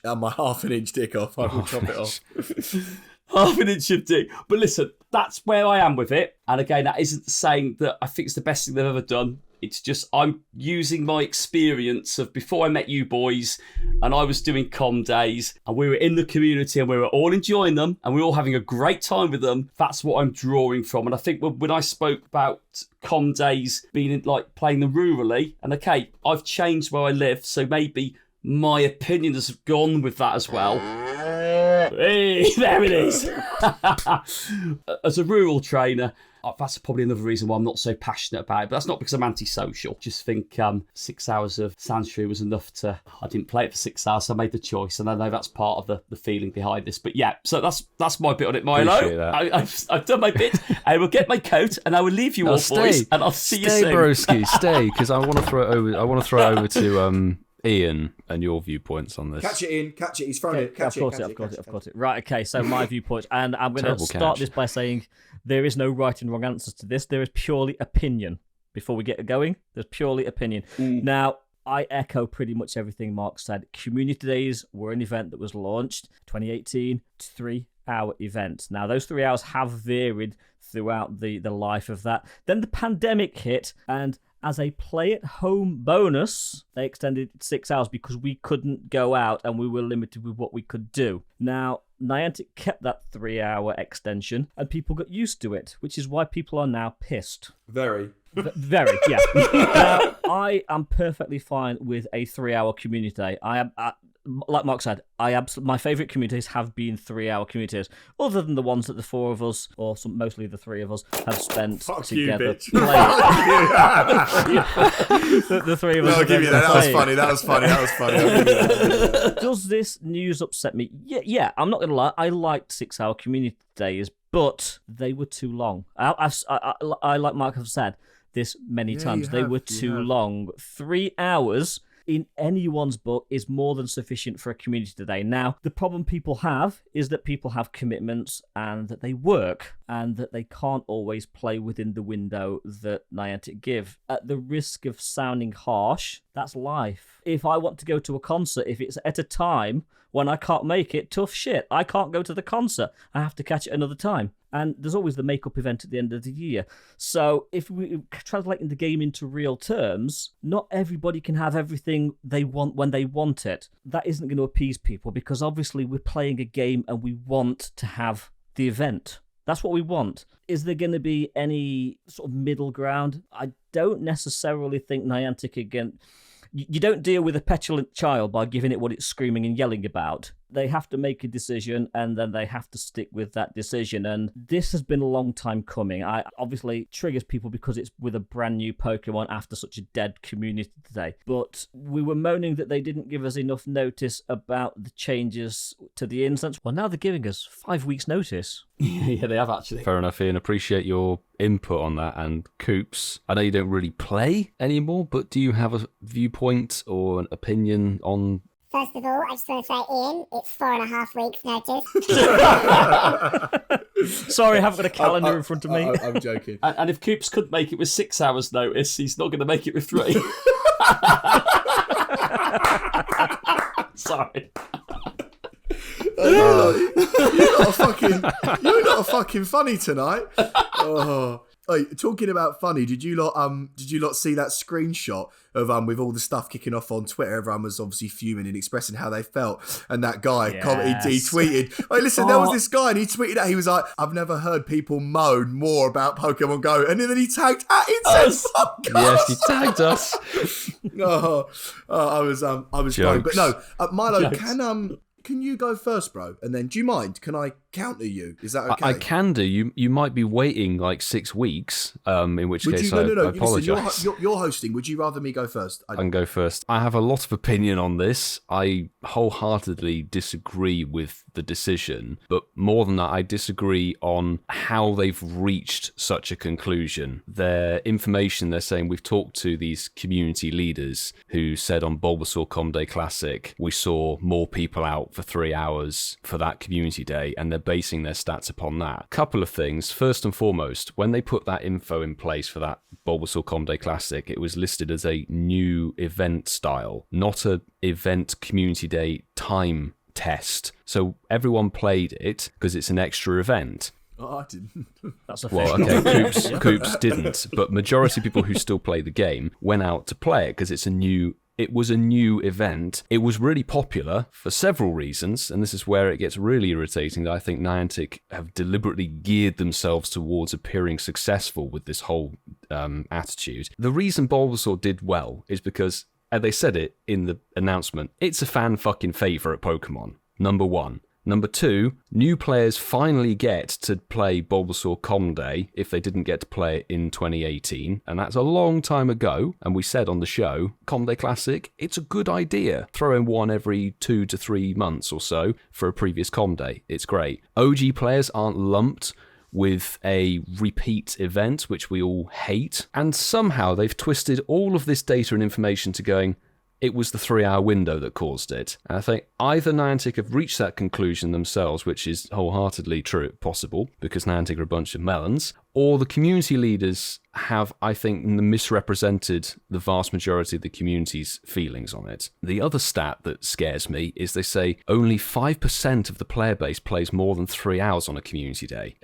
dick off. I will chop it off. Half an inch of dick. But listen, that's where I am with it. And again, that isn't saying that I think it's the best thing they've ever done. It's just I'm using my experience of before I met you boys, and I was doing Com Days, and we were in the community, and we were all enjoying them, and we were all having a great time with them. That's what I'm drawing from. And I think when I spoke about Com Days being like playing them rurally, and okay, I've changed where I live, so maybe my opinion has gone with that as well. Hey, there it is. As a rural trainer, that's probably another reason why I'm not so passionate about it, but that's not because I'm antisocial. Just think 6 hours of Sandshrew was enough I didn't play it for 6 hours, so I made the choice, and I know that's part of the feeling behind this. But yeah, so that's my bit on it, Milo. I've done my bit. I will get my coat, and I will leave you all, boys, and I'll see you soon. Stay, broski, stay, because I want to throw it over to Ian and your viewpoints on this. Catch it. He's thrown it. Catch it. Right, okay, so my viewpoints, and I'm going to start this by saying there is no right and wrong answers to this. There is purely opinion. Before we get going, there's purely opinion. Now, I echo pretty much everything Mark said. Community Days were an event that was launched 2018, 3-hour event. Now, those 3 hours have varied throughout the life of that. Then the pandemic hit, and as a play-at-home bonus, they extended it 6 hours because we couldn't go out and we were limited with what we could do. Now, Niantic kept that 3-hour extension and people got used to it, which is why people are now pissed. Very, yeah. Now, I am perfectly fine with a 3-hour community day. Like Mark said, my favourite communities have been 3-hour communities, other than the ones that the four of us, or mostly the three of us, have spent together playing. The three of us. No, I'll give you that. That was funny. Does this news upset me? Yeah. I'm not gonna lie. I liked 6-hour community days, but they were too long. I like Mark have said this many times. They were too long. 3 hours in anyone's book is more than sufficient for a community day. Now, the problem people have is that people have commitments and that they work and that they can't always play within the window that Niantic give. At the risk of sounding harsh, that's life. If I want to go to a concert, if it's at a time when I can't make it, tough shit. I can't go to the concert. I have to catch it another time. And there's always the makeup event at the end of the year. So if we translating the game into real terms, not everybody can have everything they want when they want it. That isn't going to appease people because obviously we're playing a game and we want to have the event. That's what we want. Is there going to be any sort of middle ground? I don't necessarily think Niantic again. You don't deal with a petulant child by giving it what it's screaming and yelling about. They have to make a decision and then they have to stick with that decision. And this has been a long time coming. I obviously triggers people because it's with a brand new Pokemon after such a dead community today. But we were moaning that they didn't give us enough notice about the changes to the Incensed. Well, now they're giving us 5 weeks notice. Yeah, they have actually. Fair enough, Ian. Appreciate your input on that. And Coops, I know you don't really play anymore, but do you have a viewpoint or an opinion on... First of all, I just want to say, Ian, it's 4.5 weeks notice. Sorry, I haven't got a calendar in front of me. I'm joking. And if Coops couldn't make it with 6 hours notice, he's not going to make it with 3. Sorry. You're not fucking funny tonight. Oh. Hey, talking about funny, did you lot see that screenshot of with all the stuff kicking off on Twitter? Everyone was obviously fuming and expressing how they felt, and that guy commented, he tweeted, "Hey, listen, there was this guy, and he tweeted out, he was like, I've never heard people moan more about Pokemon Go," and then he tagged at Incensed. Yes, he tagged us. I was going, but no, Milo, can you go first, bro? And then, do you mind? Can I counter you? Is that okay? I can do. You might be waiting like 6 weeks, in which case I apologise. Listen, you're hosting. Would you rather me go first? I can go first. I have a lot of opinion on this. I wholeheartedly disagree with the decision, but more than that, I disagree on how they've reached such a conclusion. Their information, they're saying, we've talked to these community leaders who said on Bulbasaur Com Day Classic, we saw more people out for 3 hours for that community day, and they're basing their stats upon that. Couple of things. First and foremost, when they put that info in place for that Bulbasaur Com Day Classic, it was listed as a new event style, not a event community day time test. So everyone played it because it's an extra event. Oh, I didn't. That's a well, okay, Coops didn't, but majority of people who still play the game went out to play it because it was a new event. It was really popular for several reasons, and this is where it gets really irritating that I think Niantic have deliberately geared themselves towards appearing successful with this whole attitude. The reason Bulbasaur did well is because, and they said it in the announcement, it's a fan fucking favourite Pokemon, number one. Number two, new players finally get to play Bulbasaur Com Day if they didn't get to play it in 2018, and that's a long time ago, and we said on the show, Com Day Classic, it's a good idea. Throw in one every 2 to 3 months or so for a previous Com Day. It's great. OG players aren't lumped with a repeat event, which we all hate, and somehow they've twisted all of this data and information to going, it was the 3-hour window that caused it. And I think either Niantic have reached that conclusion themselves, which is wholeheartedly true, possible, because Niantic are a bunch of melons, or the community leaders have, I think, misrepresented the vast majority of the community's feelings on it. The other stat that scares me is they say only 5% of the player base plays more than 3 hours on a community day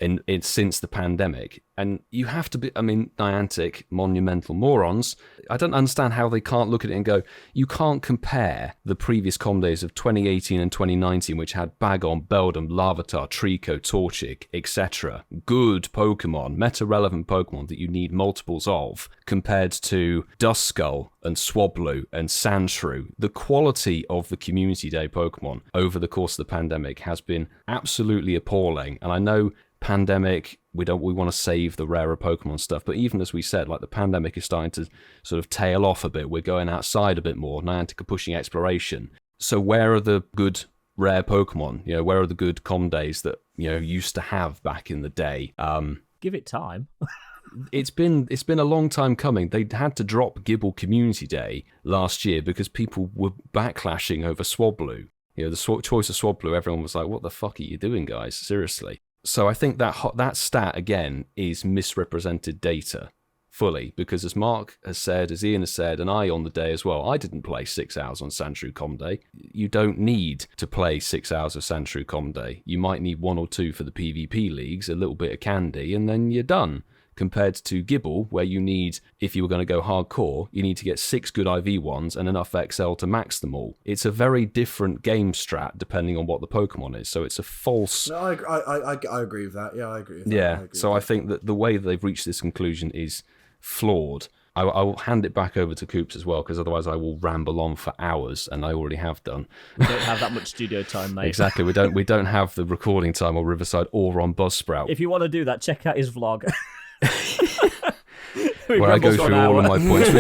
since the pandemic. And you have to be, Niantic, monumental morons. I don't understand how they can't look at it and go, you can't compare the previous Com Days of 2018 and 2019, which had Bagon, Beldum, Larvitar, Trico, Torchic, etc. Good Pokemon, meta-relevant Pokemon that you need multiples of, compared to Duskull and Swablu and Sandshrew. The quality of the Community Day Pokemon over the course of the pandemic has been absolutely appalling. And I know pandemic, we want to save the rarer Pokemon stuff, but even as we said, like the pandemic is starting to sort of tail off a bit. We're going outside a bit more. Niantic are pushing exploration. So where are the good rare Pokemon? Where are the good Com Days that used to have back in the day? Give it time. it's been a long time coming. They had to drop GO Community Day last year because people were backlashing over Swablu. You know, the choice of Swablu, everyone was like, what the fuck are you doing, guys? Seriously. So I think that stat, again, is misrepresented data fully, because as Mark has said, as Ian has said, and I on the day as well, I didn't play 6 hours on Sandshrew Com Day. You don't need to play 6 hours of Sandshrew Com Day. You might need 1 or 2 for the PvP leagues, a little bit of candy, and then you're done. Compared to Gibble, where you need, if you were going to go hardcore, you need to get 6 good IV ones and enough XL to max them all. It's a very different game strat depending on what the Pokemon is. So it's a false... No, I agree with that. Yeah, I agree with that. Yeah, I think that the way that they've reached this conclusion is flawed. I will hand it back over to Coops as well, because otherwise I will ramble on for hours, and I already have done. We don't have that much studio time, mate. Exactly, we don't have the recording time on Riverside or on Buzzsprout. If you want to do that, check out his vlog. Where I go through all of my points,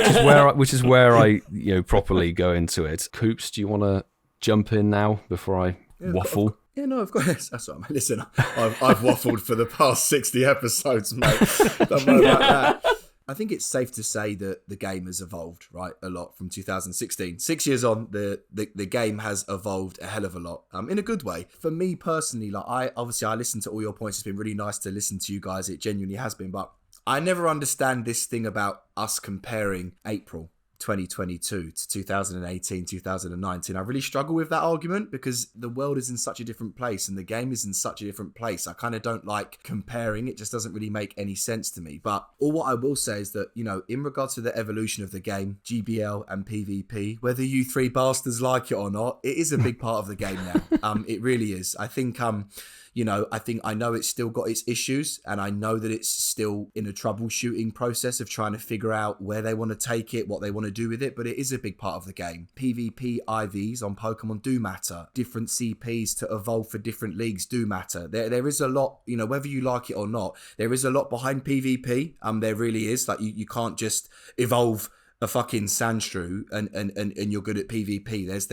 which is where I properly go into it. Coops, do you want to jump in now before I waffle? Yeah, no, of course. That's what I mean. Listen, I've waffled for the past 60 episodes, mate. Don't worry about that. I think it's safe to say that the game has evolved, right, a lot from 2016. 6 years on, the game has evolved a hell of a lot, in a good way. For me personally, like I listened to all your points. It's been really nice to listen to you guys. It genuinely has been, but I never understand this thing about us comparing April 2022 to 2018, 2019. I really struggle with that argument because the world is in such a different place and the game is in such a different place. I kind of don't like comparing. It just doesn't really make any sense to me. But all what I will say is that, in regards to the evolution of the game, GBL and PvP, whether you three bastards like it or not, it is a big part of the game now. It really is. I think I know it's still got its issues, and I know that it's still in a troubleshooting process of trying to figure out where they want to take it, what they want to do with it, but it is a big part of the game. PvP IVs on Pokemon do matter. Different CPs to evolve for different leagues do matter. There is a lot, whether you like it or not, there is a lot behind PvP. There really is. Like you can't just evolve a fucking Sandshrew and you're good at PvP. There's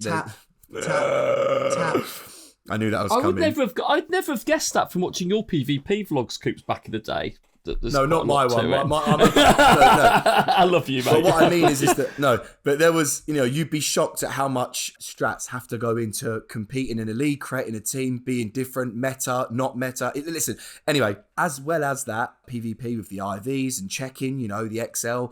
tap. I knew that was coming. I'd never have guessed that from watching your PvP vlogs, Coops, back in the day. No, not my one. No. I love you, mate. But what I mean is that but there was, you'd be shocked at how much strats have to go into competing in a league, creating a team, being different, meta, not meta. Listen, anyway, as well as that, PvP with the IVs and checking, the XL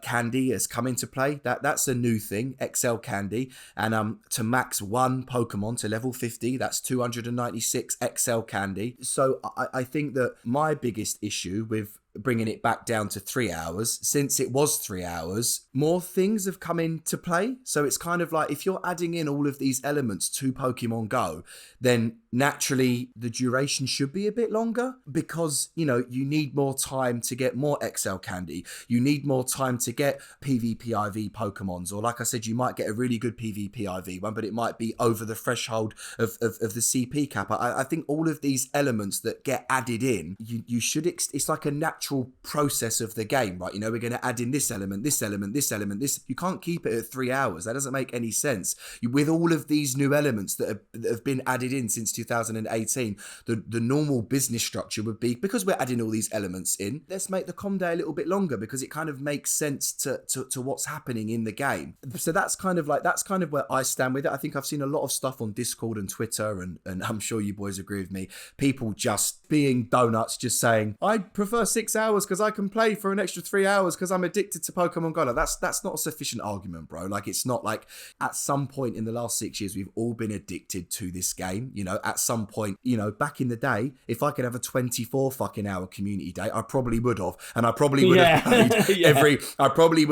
candy has come into play. That's a new thing, XL candy. And to max one Pokemon to level 50, that's 296 XL candy. So I think that my biggest issue with bringing it back down to 3 hours, since it was 3 hours, more things have come into play. So it's kind of like if you're adding in all of these elements to Pokemon Go, then naturally the duration should be a bit longer because, you need more time to get more XL candy. You need more time to get PvP IV Pokemons, or like I said, you might get a really good PvP IV one, but it might be over the threshold of the CP cap. I think all of these elements that get added in, you should, it's like a natural process of the game, right? We're going to add in this element, this element, this element, this. You can't keep it at 3 hours. That doesn't make any sense. With all of these new elements that have been added in since 2018, the normal business structure would be, because we're adding all these elements in, let's make the com day a little bit longer because it kind of makes sense to what's happening in the game. So that's kind of where I stand with it. I think I've seen a lot of stuff on Discord and Twitter, and I'm sure you boys agree with me. People just being donuts, just saying, I prefer 6 hours because I can play for an extra 3 hours because I'm addicted to Pokemon Go. Like, that's not a sufficient argument, bro. Like, it's not like at some point in the last 6 years, we've all been addicted to this game. At some point, back in the day, if I could have a 24 fucking hour community day, I probably would have. And I probably would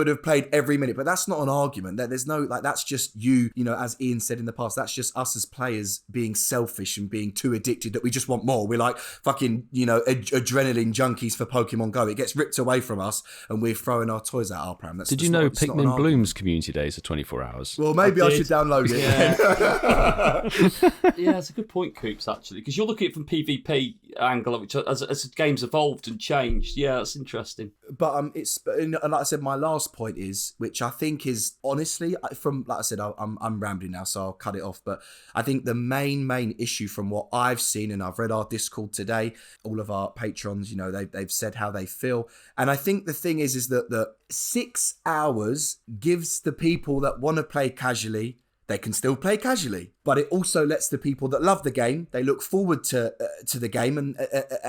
have played every minute. But that's not an argument. There's no, that's just you, as Ian said in the past, that's just us as players being selfish and being too addicted that we just want more. We're like fucking, adrenaline junkies for Pokemon Go. It gets ripped away from us and we're throwing our toys at our pram. Did you know Pikmin Bloom's community days are 24 hours? Well, maybe I should download it. Yeah, it's a good point, Coops, actually, because you're looking at it from PvP angle, which as the game's evolved and changed. Yeah, that's interesting. But like I said, my last point is, which I think is honestly from, like I said, I'm rambling now, so I'll cut it off. But I think the main issue from what I've seen, and I've read our Discord today, all of our patrons, they've said how they feel. And I think the thing is that the 6 hours gives the people that want to play casually, they can still play casually, but it also lets the people that love the game, they look forward to the game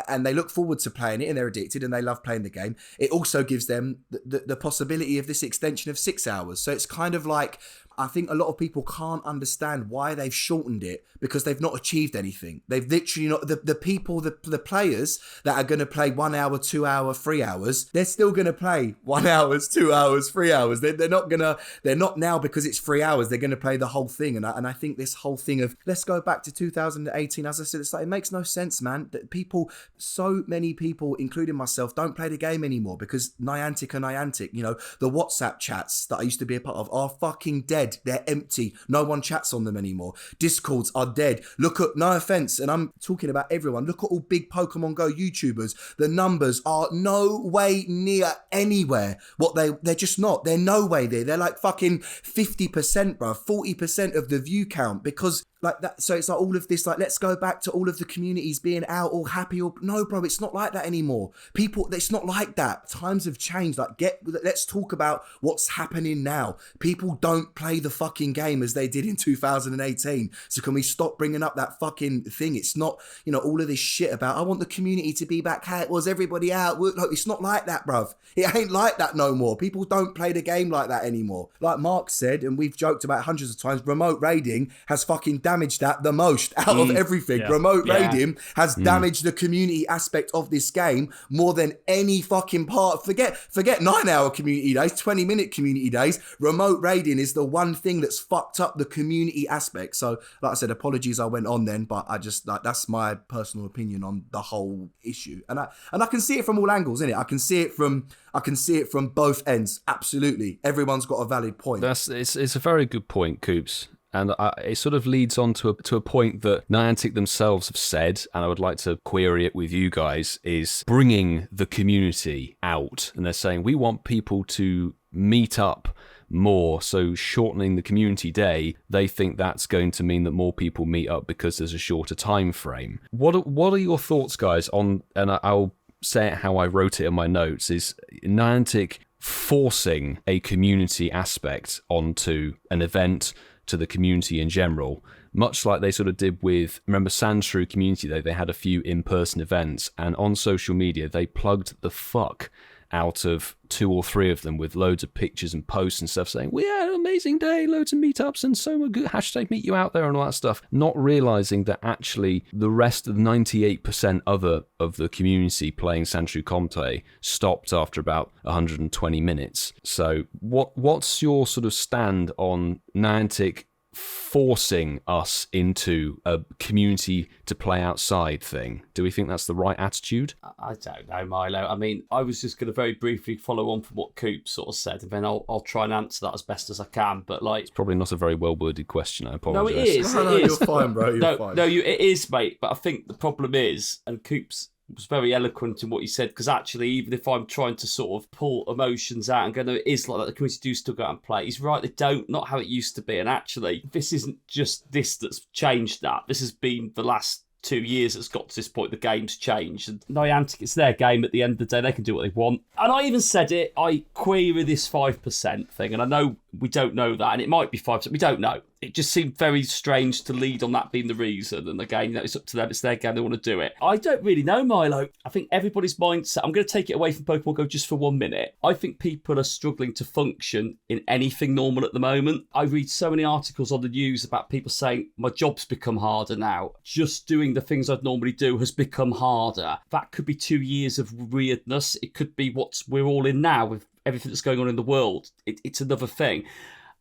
and they look forward to playing it, and they're addicted and they love playing the game. It also gives them the possibility of this extension of 6 hours. So it's kind of like, I think a lot of people can't understand why they've shortened it, because they've not achieved anything. They've literally not, the people, the players that are going to play 1 hour, 2 hour, 3 hours, they're still going to play 1 hour, 2 hours, 3 hours. They're not now because it's 3 hours, they're going to play the whole thing. And I think this whole thing of, let's go back to 2018, as I said, it's like, it makes no sense, man. That people, so many people, including myself, don't play the game anymore because Niantic are Niantic. You know, the WhatsApp chats that I used to be a part of are fucking dead. They're empty. No one chats on them anymore. Discords are dead. Look at, no offense, and I'm talking about everyone, look at all big Pokemon Go YouTubers. The numbers are no way near anywhere what they're just not. They're no way there. They're like fucking 50%, bro, 40% of the view count, because like that. So it's like all of this, like, let's go back to all of the communities being out all happy. Or no, bro, it's not like that anymore. People, it's not like that. Times have changed. Like, let's talk about what's happening now. People don't play the fucking game as they did in 2018. So can we stop bringing up that fucking thing? It's not, you know, all of this shit about, I want the community to be back how it was, everybody out. It's not like that, bruv. It ain't like that no more. People don't play the game like that anymore. Like Mark said, and we've joked about hundreds of times, remote raiding has fucking damaged that the most out of everything. Yeah. Remote raiding has damaged the community aspect of this game more than any fucking part. Forget 9 hour community days, 20-minute community days. Remote raiding is the one thing that's fucked up the community aspect. So like I said, apologies I went on then, but I just, like, that's my personal opinion on the whole issue. And I can see it from all angles, innit? I can see it from both ends. Absolutely. Everyone's got a valid point. It's a very good point, Coops. And it sort of leads on to a point that Niantic themselves have said, and I would like to query it with you guys, is bringing the community out. And they're saying, we want people to meet up more, so shortening the community day, they think that's going to mean that more people meet up because there's a shorter time frame. What are your thoughts, guys, on, and I'll say it how I wrote it in my notes, is Niantic forcing a community aspect onto an event, to the community in general, much like they sort of did with, remember Sandshrew Community Day, they had a few in-person events, and on social media they plugged the fuck out of 2 or 3 of them with loads of pictures and posts and stuff saying, we had an amazing day, loads of meetups and so good, hashtag meet you out there and all that stuff, not realising that actually the rest of the 98% other of the community playing Sandshrew Comte stopped after about 120 minutes. So what's your sort of stand on Niantic forcing us into a community to play outside thing? Do we think that's the right attitude? I don't know, Milo. I mean, I was just going to very briefly follow on from what Coop sort of said, and then I'll try and answer that as best as I can. But like, it's probably not a very well-worded question. I apologise. No, it is. No, it is. You're fine, bro. You're fine. No, it is, mate. But I think the problem is, and Coop's was very eloquent in what he said, because actually, even if I'm trying to sort of pull emotions out and go, no, it is like that, the community do still go out and play, he's right, they don't, not how it used to be. And actually, this isn't just this that's changed that. This has been the last 2 years that's got to this point. The game's changed, and Niantic, it's their game at the end of the day. They can do what they want. And I even said it, I query this 5% thing, and I know we don't know that, and it might be 5%, we don't know. It just seemed very strange to lead on that being the reason. And again, you know, it's up to them, it's their game, they want to do it. I don't really know, Milo. I think everybody's mindset, I'm going to take it away from Pokemon Go just for 1 minute. I think people are struggling to function in anything normal at the moment. I read so many articles on the news about people saying, my job's become harder now. Just doing the things I'd normally do has become harder. That could be 2 years of weirdness. It could be what we're all in now with everything that's going on in the world. It's another thing.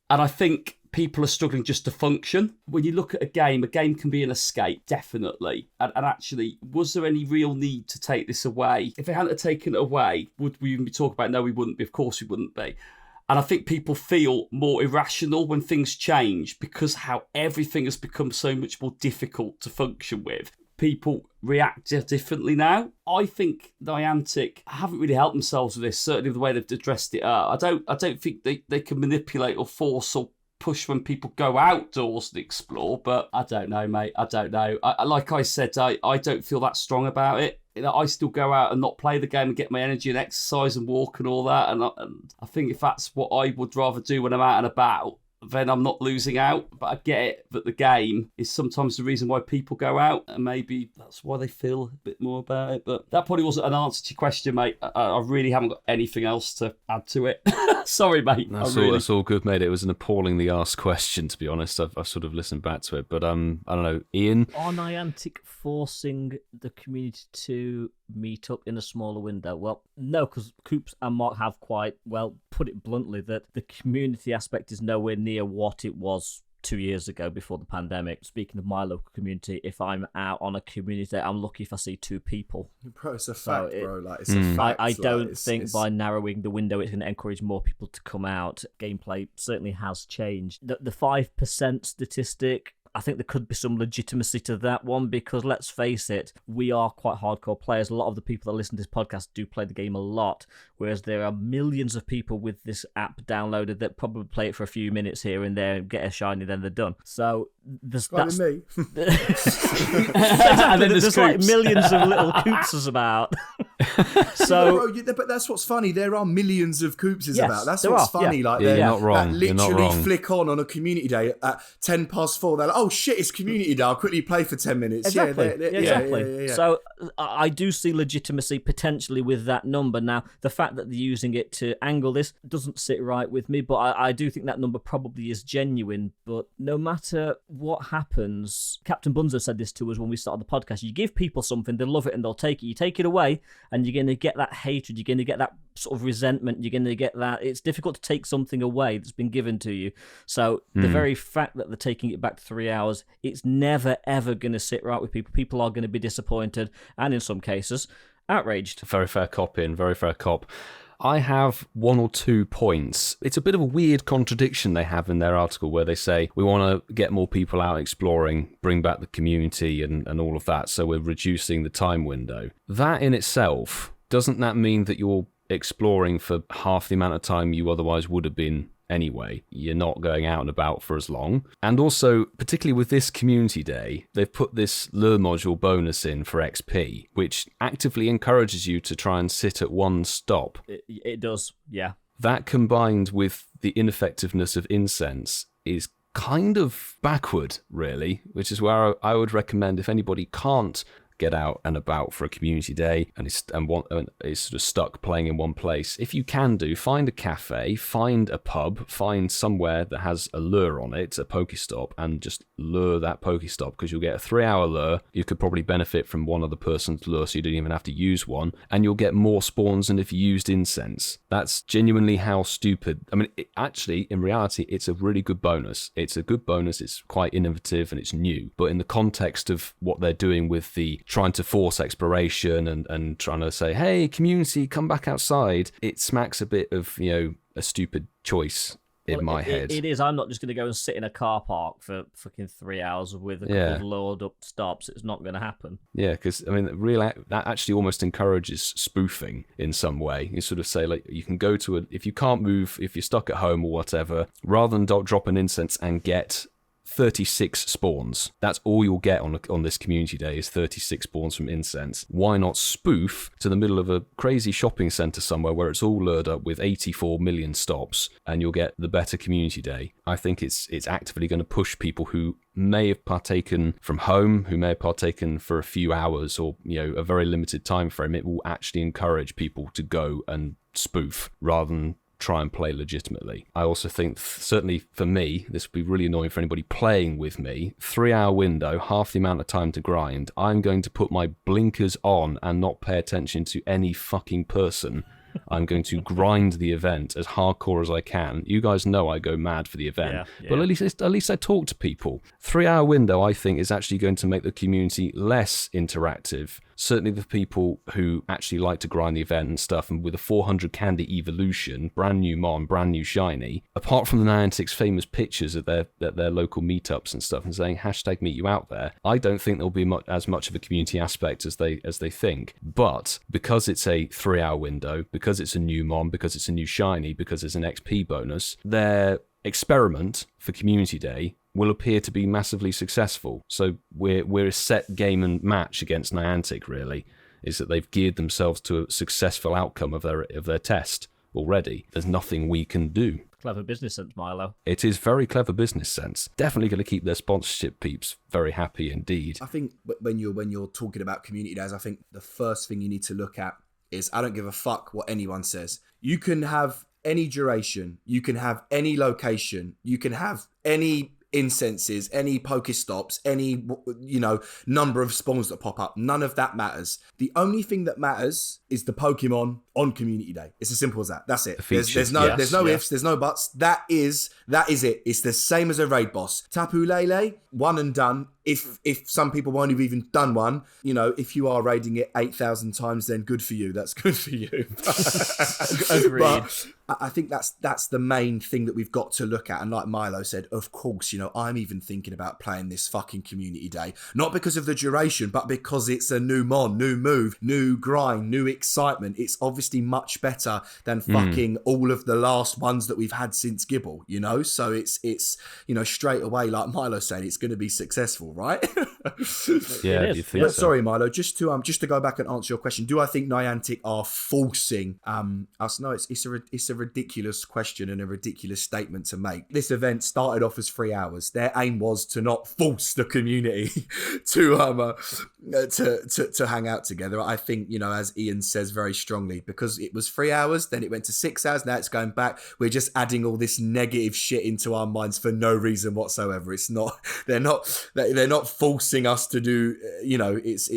And I think people are struggling just to function. When you look at a game can be an escape, definitely. And actually, was there any real need to take this away? If they hadn't taken it away, would we even be talking about it? No, we wouldn't be. Of course we wouldn't be. And I think people feel more irrational when things change because how everything has become so much more difficult to function with. People react differently now. I think Niantic haven't really helped themselves with this, certainly the way they've addressed it. I don't think they can manipulate or force or push when people go outdoors and explore, but I don't know, mate. I don't know. Like I said, I don't feel that strong about it. I still go out and not play the game and get my energy and exercise and walk and all that. And I think if that's what I would rather do when I'm out and about, then I'm not losing out. But I get it that the game is sometimes the reason why people go out, and maybe that's why they feel a bit more about it. But that probably wasn't an answer to your question, mate. I really haven't got anything else to add to it. Sorry, mate. That's all good, mate. It was an appallingly asked question, to be honest. I've sort of listened back to it. But I don't know, Ian? Are Niantic forcing the community to meet up in a smaller window? Well, no, because Coops and Mark have quite, well, put it bluntly, that the community aspect is nowhere near what it was 2 years ago before the pandemic. Speaking of my local community, if I'm out on a community day, I'm lucky if I see 2 people. Bro, it's a fact, bro. Like, it's a fact. I don't think by narrowing the window it's going to encourage more people to come out. Gameplay certainly has changed. The 5% statistic, I think there could be some legitimacy to that one, because let's face it, we are quite hardcore players. A lot of the people that listen to this podcast do play the game a lot, whereas there are millions of people with this app downloaded that probably play it for a few minutes here and there and get a shiny, then they're done. So that's me. Exactly, there's like millions of little Coopses about. So, bro, but that's what's funny. There are millions of Coopses Yes, about. That's there what's are, funny. yeah. Like, Yeah, they're you're not wrong. that You're not literally wrong. flick on a community day at 4:10. They're like, oh shit, it's community day. I'll quickly play for 10 minutes. Exactly. Yeah. So I do see legitimacy potentially with that number. Now, the fact that they're using it to angle this doesn't sit right with me, but I do think that number probably is genuine. But no matter what happens, Captain Bunzo said this to us when we started the podcast, you give people something, they love it and they'll take it. You take it away and you're going to get that hatred, you're going to get that sort of resentment, you're going to get that. It's difficult to take something away that's been given to you. So the very fact that they're taking it back to 3 hours, it's never ever going to sit right with people. People are going to be disappointed and in some cases outraged. Very fair cop, Ian. Very fair cop. I have 1 or 2 points. It's a bit of a weird contradiction they have in their article where they say, we want to get more people out exploring, bring back the community and all of that, so we're reducing the time window. That in itself, doesn't that mean that you're exploring for half the amount of time you otherwise would have been anyway? You're not going out and about for as long. And also, particularly with this community day, they've put this lure module bonus in for XP, which actively encourages you to try and sit at one stop. It does, yeah. That combined with the ineffectiveness of Incensed is kind of backward, really, which is where I would recommend if anybody can't get out and about for a community day and is sort of stuck playing in one place. If you can find a cafe, find a pub, find somewhere that has a lure on it, a Pokestop, and just lure that Pokestop, because you'll get a 3-hour lure. You could probably benefit from one other person's lure, so you don't even have to use one, and you'll get more spawns than if you used Incense. That's genuinely how stupid. I mean, actually, in reality, it's a really good bonus. It's a good bonus. It's quite innovative and it's new. But in the context of what they're doing with the trying to force exploration and trying to say, hey, community, come back outside, it smacks a bit of, a stupid choice in my head. It is. I'm not just going to go and sit in a car park for fucking 3 hours with a couple of lowered up stops. It's not going to happen. Yeah, because, I mean, that actually almost encourages spoofing in some way. You sort of say, like, you can go to if you can't move, if you're stuck at home or whatever, rather than drop an Incense and get 36 spawns. That's all you'll get on this community day is 36 spawns from Incense. Why not spoof to the middle of a crazy shopping centre somewhere where it's all lured up with 84 million stops and you'll get the better community day? I think it's actively going to push people who may have partaken from home, who may have partaken for a few hours or a very limited time frame. It will actually encourage people to go and spoof rather than try and play legitimately. I also think, certainly for me, this would be really annoying for anybody playing with me. 3-hour window, half the amount of time to grind. I'm going to put my blinkers on and not pay attention to any fucking person. I'm going to grind the event as hardcore as I can. You guys know I go mad for the event, but at least I talk to people. 3-hour window, I think, is actually going to make the community less interactive. Certainly the people who actually like to grind the event and stuff, and with a 400 candy evolution, brand new mon, brand new shiny, apart from the Niantic's famous pictures at their local meetups and stuff and saying hashtag meet you out there, I don't think there'll be as much of a community aspect as they think. But because it's a 3-hour window, because it's a new mon, because it's a new shiny, because it's an XP bonus, their experiment for community day will appear to be massively successful. So we're a set game and match against Niantic, really. is that they've geared themselves to a successful outcome of their test already. There's nothing we can do. Clever business sense, Milo. It is very clever business sense. Definitely going to keep their sponsorship peeps very happy indeed. I think when you're talking about community days, I think the first thing you need to look at is I don't give a fuck what anyone says. You can have any duration, you can have any location, you can have any incenses, any Pokestops, any, number of spawns that pop up. None of that matters. The only thing that matters is the Pokemon on Community Day. It's as simple as that. That's it. There's no ifs, there's no buts. That is it. It's the same as a raid boss. Tapu Lele, one and done. If some people won't have even done one, if you are raiding it 8,000 times, then good for you. That's good for you. Agreed. But I think that's the main thing that we've got to look at. And like Milo said, of course, I'm even thinking about playing this fucking Community Day. Not because of the duration, but because it's a new mon, new move, new grind, new excitement. It's obviously much better than fucking all of the last ones that we've had since Gibble, So it's straight away, like Milo said, it's going to be successful, right? Yeah, you think so? Sorry, Milo, just to go back and answer your question, do I think Niantic are forcing us? No, it's a ridiculous question and a ridiculous statement to make. This event started off as 3 hours. Their aim was to not force the community to hang out together. I think, as Ian says very strongly, because it was 3 hours, then it went to 6 hours, now it's going back. We're just adding all this negative shit into our minds for no reason whatsoever. It's not, they're not forcing us to do, it's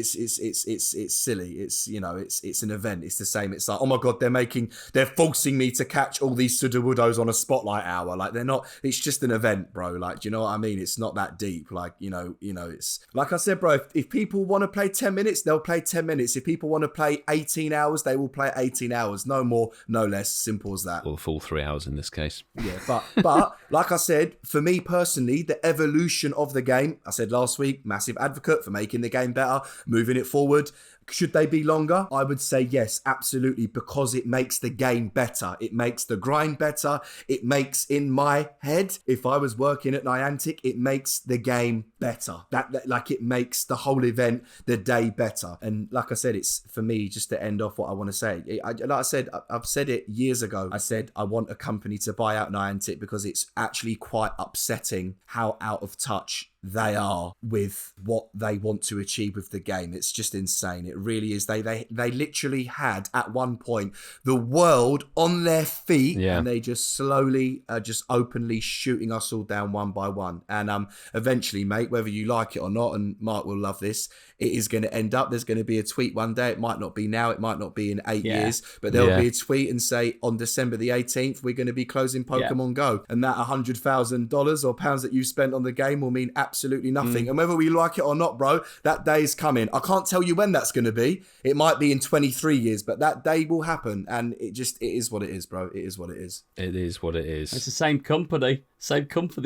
silly. It's an event. It's the same. It's like, oh my God, they're forcing me to catch all these Sudowoodos on a spotlight hour. Like, they're not, it's just an event, bro. Like, do you know what I mean? It's not that deep. Like, it's like I said, bro, if people want to play 10 minutes, they'll play 10 minutes. If people want to play 18 hours, they will play 18 hours. No more, no less. Simple as that. Or the full 3 hours in this case. Yeah, but like I said, for me personally, the evolution of the game, I said last week, massive advocate for making the game better, moving it forward. Should they be longer? I would say yes, absolutely, because it makes the game better. It makes the grind better. It makes, in my head, if I was working at Niantic, it makes the game better. That like, it makes the whole event, the day better. And like I said, it's, for me, just to end off what I want to say. I've said it years ago. I said I want a company to buy out Niantic because it's actually quite upsetting how out of touch they are with what they want to achieve with the game. It's just insane. It really is. They literally had at one point the world on their feet, and they just slowly just openly shooting us all down one by one. And eventually, mate, whether you like it or not, and Mark will love this, it is going to end up, there's going to be a tweet one day. It might not be now, it might not be in 8 years, but there'll be a tweet and say, on December the 18th, we're going to be closing Pokemon Go. And that $100,000 or pounds that you spent on the game will mean absolutely nothing. And whether we like it or not, bro, that day is coming. I can't tell you when that's going to be. It might be in 23 years, but that day will happen. And it is what it is, bro. It is what it is. It is what it is. It's the same company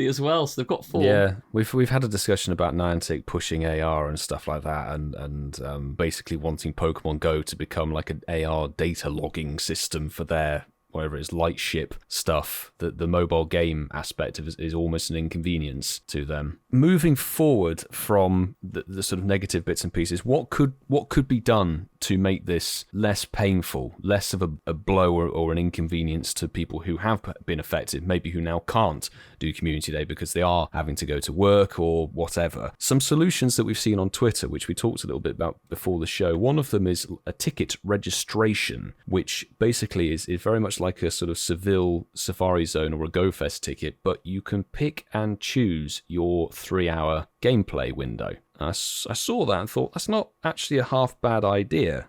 as well, so they've got form. Yeah, we've had a discussion about Niantic pushing AR and stuff like that, and basically wanting Pokemon Go to become like an AR data logging system for their, whatever it is, Lightship stuff. The mobile game aspect of it is almost an inconvenience to them. Moving forward from the sort of negative bits and pieces, what could be done to make this less painful, less of a blow or an inconvenience to people who have been affected, maybe who now can't do Community Day because they are having to go to work or whatever? Some solutions that we've seen on Twitter, which we talked a little bit about before the show. One of them is a ticket registration, which basically is very much like a sort of Seville Safari Zone or a GoFest ticket, but you can pick and choose your 3-hour gameplay window. I saw that and thought, that's not actually a half bad idea,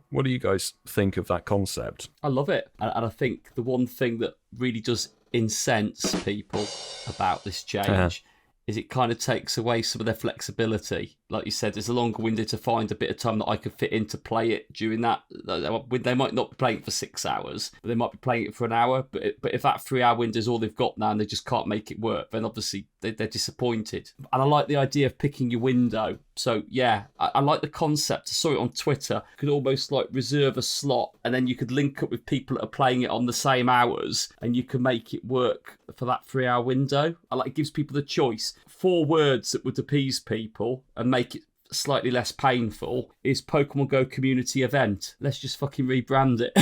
What do you guys think of that concept? I love it. And I think the one thing that really does incense people about this change is it kind of takes away some of their flexibility. Like you said, there's a longer window to find a bit of time that I could fit in to play it during that. They might not be playing it for 6 hours, but they might be playing it for an hour. But if that 3-hour window is all they've got now and they just can't make it work, then obviously they're disappointed. And I like the idea of picking your window. So yeah, I like the concept. I saw it on Twitter. You could almost like reserve a slot and then you could link up with people that are playing it on the same hours and you can make it work for that 3-hour window. It gives people the choice. 4 words that would appease people and make it slightly less painful is Pokemon GO Community Event. Let's just fucking rebrand it.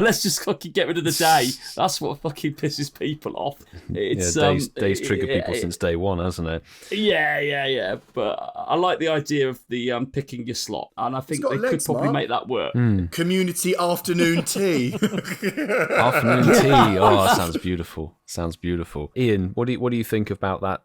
Let's just fucking get rid of the day. That's what fucking pisses people off. It's, days triggered people since day one, hasn't it? Yeah. But I like the idea of the picking your slot, and I think they could probably make that work. Community afternoon tea. Afternoon tea. Oh, that sounds beautiful. Sounds beautiful. Ian, what do you think about that?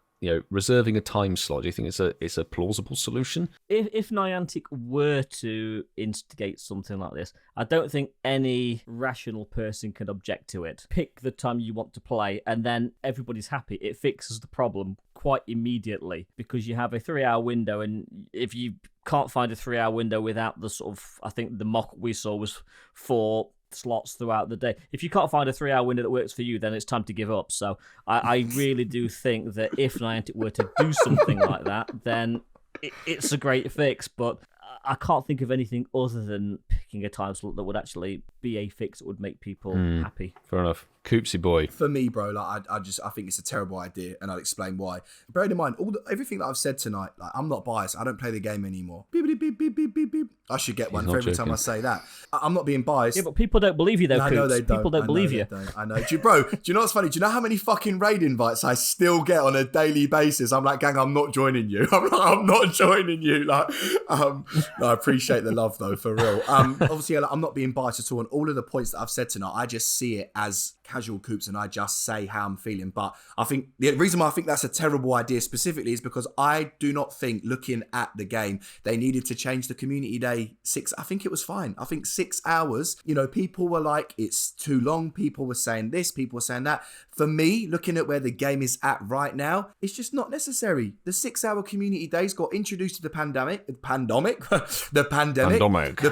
Reserving a time slot. Do you think it's a plausible solution? If Niantic were to instigate something like this, I don't think any rational person can object to it. Pick the time you want to play, and then everybody's happy. It fixes the problem quite immediately because you have a 3-hour window, and if you can't find a 3-hour window without the sort of, I think the mock we saw was 4 slots throughout the day. If you can't find a 3-hour window that works for you, then it's time to give up. So I really do think that if Niantic were to do something like that, then it's a great fix. But I can't think of anything other than picking a time slot that would actually be a fix that would make people happy. Fair enough. Coopsy boy. For me, bro, like I think it's a terrible idea, and I'll explain why. Bearing in mind everything that I've said tonight, like I'm not biased. I don't play the game anymore. Beep, beep, beep, beep, beep, beep, beep. I should get one for every time I say that. I'm not being biased. Yeah, but people don't believe you though, I Coops. know they don't. People don't believe you. I know. Bro, do you know what's funny? Do you know how many fucking raid invites I still get on a daily basis? I'm like, gang, I'm not joining you. I'm not joining you. Like, no, I appreciate the love though, for real. Obviously, I'm not being biased at all. And all of the points that I've said tonight, I just see it as casual Coops, and I just say how I'm feeling. But I think the reason why I think that's a terrible idea specifically is because I do not think, looking at the game, they needed to change the community day 6. I think it was fine. I think 6 hours, people were like, it's too long. People were saying this, people were saying that. For me, looking at where the game is at right now, it's just not necessary. The 6-hour community days got introduced to the pandemic. The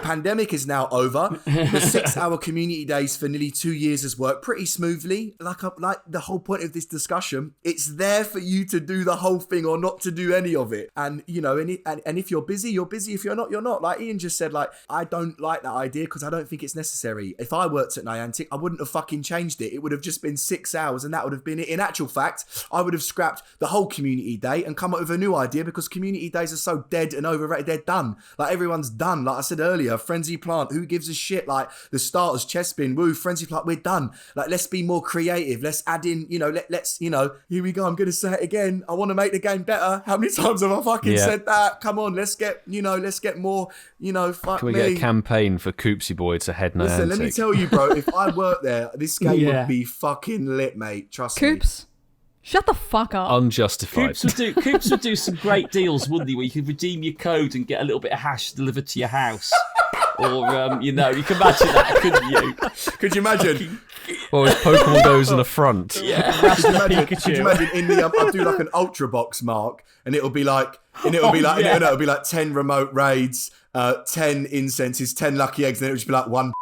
pandemic is now over. The 6-hour community days for nearly 2 years has worked pretty smoothly. Like the whole point of this discussion, it's there for you to do the whole thing or not to do any of it. And and if you're busy, you're busy. If you're not, you're not. Like Ian just said, like, I don't like that idea because I don't think it's necessary. If I worked at Niantic, I wouldn't have fucking changed it. It would have just been 6 hours and that would have been it. In actual fact, I would have scrapped the whole community day and come up with a new idea because community days are so dead and overrated. They're done. Like, everyone's done. Like I said earlier, Frenzy Plant, who gives a shit? Like, the starters, Chespin, woo, Frenzy Plant, we're done. Like, let's be more creative. Let's add in, let's here we go. I'm going to say it again. I want to make the game better. How many times have I fucking said that? Come on, let's get more, fuck Can we me. get a campaign for Coopsy Boy to head Niantic? Listen, let me tell you, bro, if I worked there, this game would be fucking lit, mate. Trust me. Coops, shut the fuck up. Unjustified. Coops would do some great deals, wouldn't he? Where you could redeem your code and get a little bit of hash delivered to your house. Or, you can imagine that, couldn't you? Could you imagine? Well, if Pokemon goes in the front. Yeah. Could you imagine in the I'll do like an Ultra Box, Mark, and it'll be like, it'll be like 10 remote raids, 10 incenses, 10 lucky eggs, and it'll just be like 1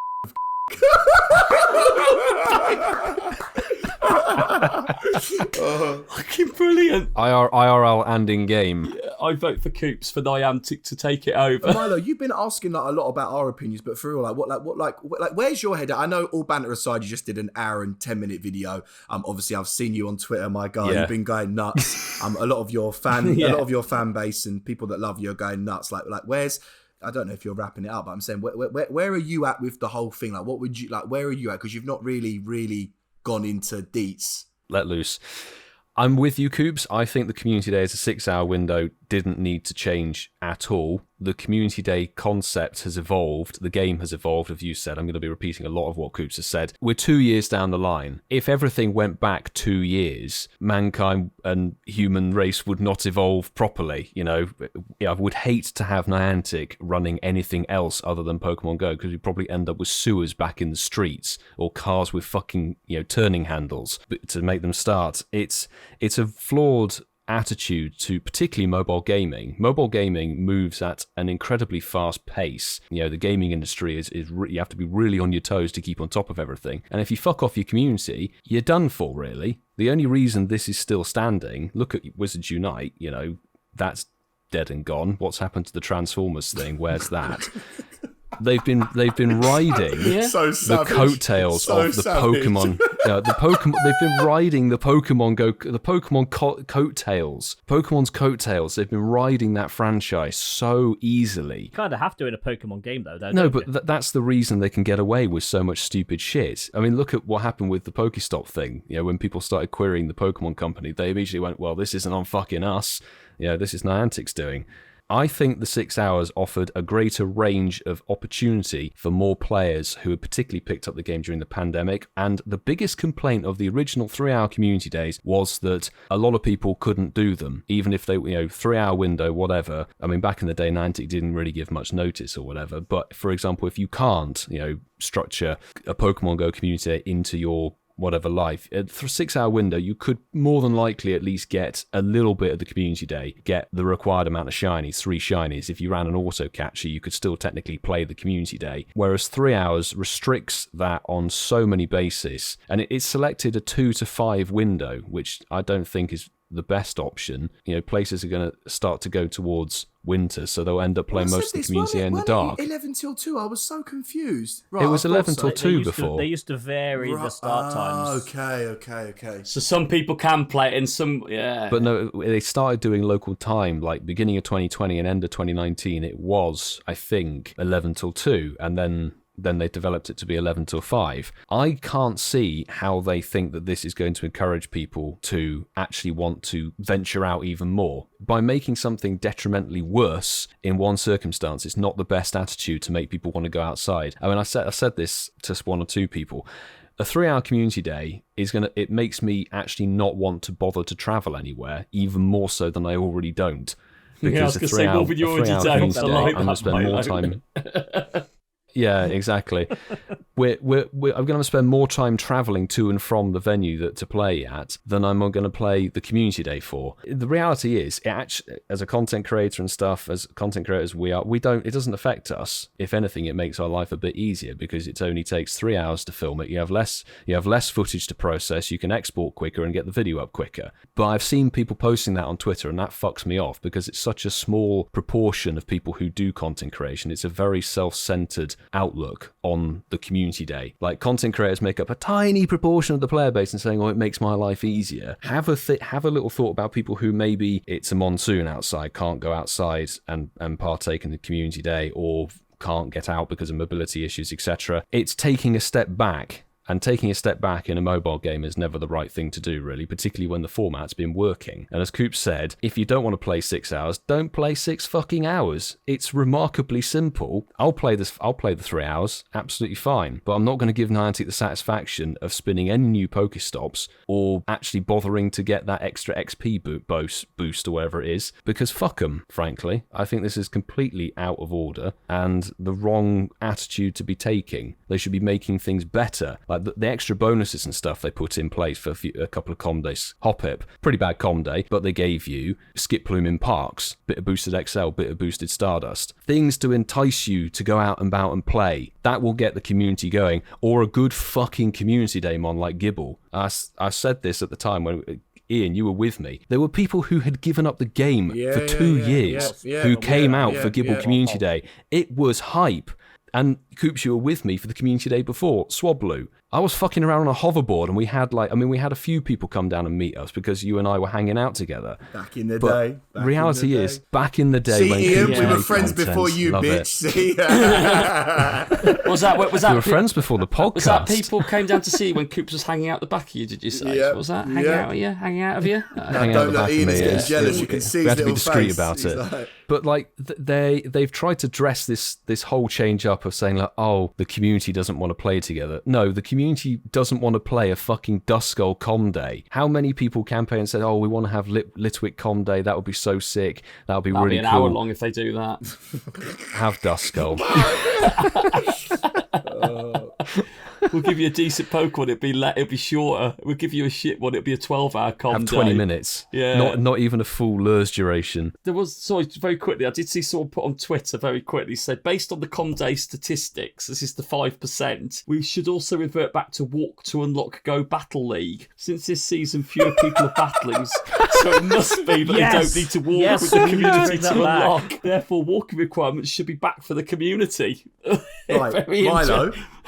Fucking brilliant. IRL and in game. I vote for Coops for Niantic to take it over. Milo, you've been asking a lot about our opinions, but for real, where's your head at? I know, all banter aside, you just did an hour and 10-minute video. Obviously, I've seen you on Twitter, my guy. You've been going nuts. A lot of your fan base and people that love you are going nuts. Like, where's? I don't know if you're wrapping it up, but I'm saying, where are you at with the whole thing? Like, what would you like? Where are you at? Because you've not really gone into deets. Let loose. I'm with you, Coops. I think the community day is a 6-hour window. Didn't need to change at all. The community day concept has evolved. The game has evolved, as you said. I'm going to be repeating a lot of what Coops has said. We're 2 years down the line. If everything went back 2 years, mankind and human race would not evolve properly. I would hate to have Niantic running anything else other than Pokemon Go, because we'd probably end up with sewers back in the streets or cars with fucking turning handles to make them start. It's a flawed attitude to particularly mobile gaming. Mobile gaming moves at an incredibly fast pace. The gaming industry is you have to be really on your toes to keep on top of everything. And if you fuck off your community, you're done for, really. The only reason this is still standing, look at Wizards Unite, that's dead and gone. What's happened to the Transformers thing? Where's that? they've been riding So the savage. coattails So of the savage. Pokemon. They've been riding the Pokemon coattails. Pokemon's coattails. They've been riding that franchise so easily. You kind of have to in a Pokemon game, though, don't No, you? but that's the reason they can get away with so much stupid shit. I mean, look at what happened with the Pokestop thing. When people started querying the Pokemon company, they immediately went, well, this isn't on fucking us. This is Niantic's doing. I think the 6 hours offered a greater range of opportunity for more players who had particularly picked up the game during the pandemic. And the biggest complaint of the original 3-hour community days was that a lot of people couldn't do them, even if they, 3-hour window, whatever. I mean, back in the day, Niantic didn't really give much notice or whatever. But for example, if you can't, structure a Pokemon Go community day into your whatever life, for a 6-hour window, you could more than likely at least get a little bit of the community day, get the required amount of shinies, 3 shinies. If you ran an auto catcher, you could still technically play the community day. Whereas 3 hours restricts that on so many bases, and it's selected a 2 to 5 window, which I don't think is the best option. Places are going to start to go towards winter, so they'll end up playing most of the community day in the dark. 11 till 2, I was so confused. Right, It was I thought 11 so. till 2 before. They used to vary the start times. Okay. So some people can play it and some, yeah. But no, they started doing local time, like beginning of 2020 and end of 2019. It was, I think, 11 till 2, and then they developed it to be 11 till 5. I can't see how they think that this is going to encourage people to actually want to venture out even more. By making something detrimentally worse in one circumstance, it's not the best attitude to make people want to go outside. I mean, I said this to 1 or 2 people. A 3-hour community day it makes me actually not want to bother to travel anywhere, even more so than I already don't. Because I was going to say, what would you already don't? I'm going to spend more time. Yeah, exactly. I'm going to spend more time traveling to and from the venue to play at than I'm going to play the community day for. The reality is, as a content creator and stuff, as content creators it doesn't affect us. If anything, it makes our life a bit easier because it only takes 3 hours to film it. You have less footage to process. You can export quicker and get the video up quicker. But I've seen people posting that on Twitter, and that fucks me off because it's such a small proportion of people who do content creation. It's a very self-centered outlook on the community day. Like, content creators make up a tiny proportion of the player base and saying, it makes my life easier. Have a little thought about people who maybe it's a monsoon outside, can't go outside and partake in the community day, or can't get out because of mobility issues, etc. It's taking a step back. And taking a step back in a mobile game is never the right thing to do, really, particularly when the format's been working. And as Coop said, if you don't want to play 6 hours, don't play 6 fucking hours. It's remarkably simple. I'll play the 3 hours, absolutely fine. But I'm not going to give Niantic the satisfaction of spinning any new Pokestops or actually bothering to get that extra XP boost or whatever it is, because fuck them, frankly. I think this is completely out of order and the wrong attitude to be taking. They should be making things better. Like the extra bonuses and stuff they put in place for a couple of com days. Hoppip, pretty bad com day, but they gave you Skip Plume in Parks, bit of boosted XL, bit of boosted Stardust. Things to entice you to go out and about and play. That will get the community going. Or a good fucking community day mon like Gibble. I said this at the time when... Ian, you were with me. There were people who had given up the game for 2 years who came out for Gibble Community Day. It was hype. And Coops, you were with me for the community day before, Swablu. I was fucking around on a hoverboard, and we had a few people come down and meet us because you and I were hanging out together. Back in the day. Reality is, back in the day when Ian, Coops we were made friends content, before you, love bitch. it. See? Was that We were friends before the podcast. Was that people came down to see you when Coops was hanging out the back of you, did you say? Yeah. Was that hanging out of you? Hanging out of you? Hanging out the back of Ian me, is getting yeah. jealous. You can see We his had to be little discreet face. about He's it. like- But like they've tried to dress this whole change up of saying like, oh, the community doesn't want to play together. No, the community doesn't want to play a fucking Duskull Com Day. How many people campaigned and said, oh, we want to have Litwick Com Day, that would be so sick, that would be That'll really be an cool. hour long if they do that. Have Duskull. We'll give you a decent Pokemon, it'll be shorter. We'll give you a shit one, it'll be a 12-hour con Have day. 20 minutes. Yeah. Not even a full lures duration. There was, sorry, very quickly, I did see someone put on Twitter very quickly, said, based on the con day statistics, this is the 5%, we should also revert back to Walk to Unlock Go Battle League. Since this season, fewer people are battling, so it must be that they don't need to walk with the community to unlock. Therefore, walking requirements should be back for the community. Right,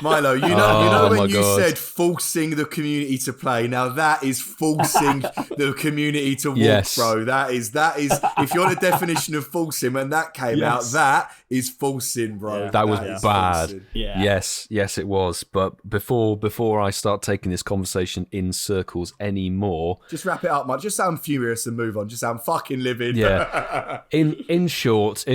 Milo, you know when you said forcing the community to play. Now that is forcing the community to walk, bro. That is. If you're the definition of forcing, when that came out, that is forcing, bro. Yeah. That was bad. Forcing. Yeah. Yes, it was. But before I start taking this conversation in circles anymore, just wrap it up, mate. Just sound furious and move on. Just sound fucking livid. Yeah. In short,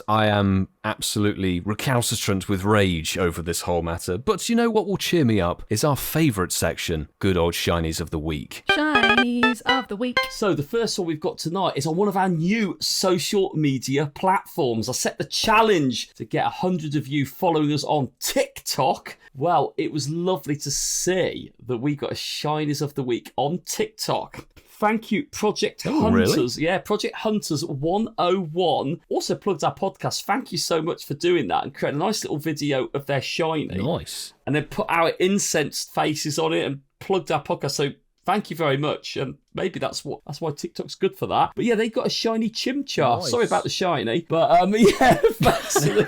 I am absolutely recalcitrant with rage over this whole matter. But you know what will cheer me up is our favourite section, good old Shinies of the Week. Shinies of the week. So the first one we've got tonight is on one of our new social media platforms. I set the challenge to get 100 of you following us on TikTok. Well, it was lovely to see that we got a Shinies of the Week on TikTok. Thank you, Project Hunters. Really? Yeah, Project Hunters 101 also plugged our podcast. Thank you so much for doing that and created a nice little video of their shiny. Nice. And then put our incensed faces on it and plugged our podcast. So thank you very much. And maybe that's why TikTok's good for that. But yeah, they got a shiny Chimchar. Nice. Sorry about the shiny. But yeah, basically.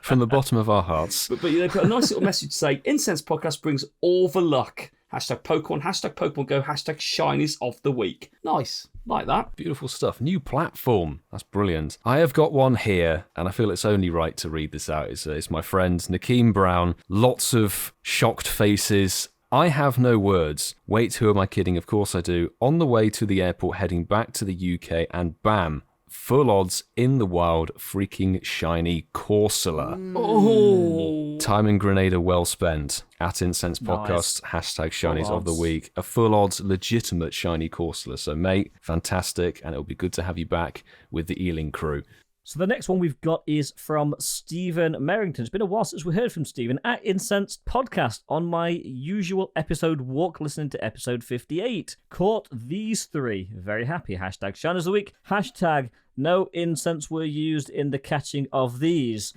From the bottom of our hearts. But they put a nice little message saying, Incensed Podcast brings all the luck. Hashtag Pokemon, hashtag Pokemon Go, hashtag Shinies of the Week. Nice. Like that. Beautiful stuff. New platform. That's brilliant. I have got one here, and I feel it's only right to read this out. It's my friend Nukemz Brown. Lots of shocked faces. I have no words. Wait, who am I kidding? Of course I do. On the way to the airport, heading back to the UK, and bam, full odds in the wild, freaking shiny Corsola. Oh. Time and Grenada well spent. At Incensed Podcast, hashtag Shinies of the Week. A full odds, legitimate shiny Corsola. So, mate, fantastic, and it'll be good to have you back with the Ealing crew. So the next one we've got is from Stephen Merrington. It's been a while since we heard from Stephen at Incensed Podcast on my usual episode walk, listening to episode 58. Caught these three. Very happy. Hashtag Shinies of the Week. Hashtag no incense were used in the catching of these.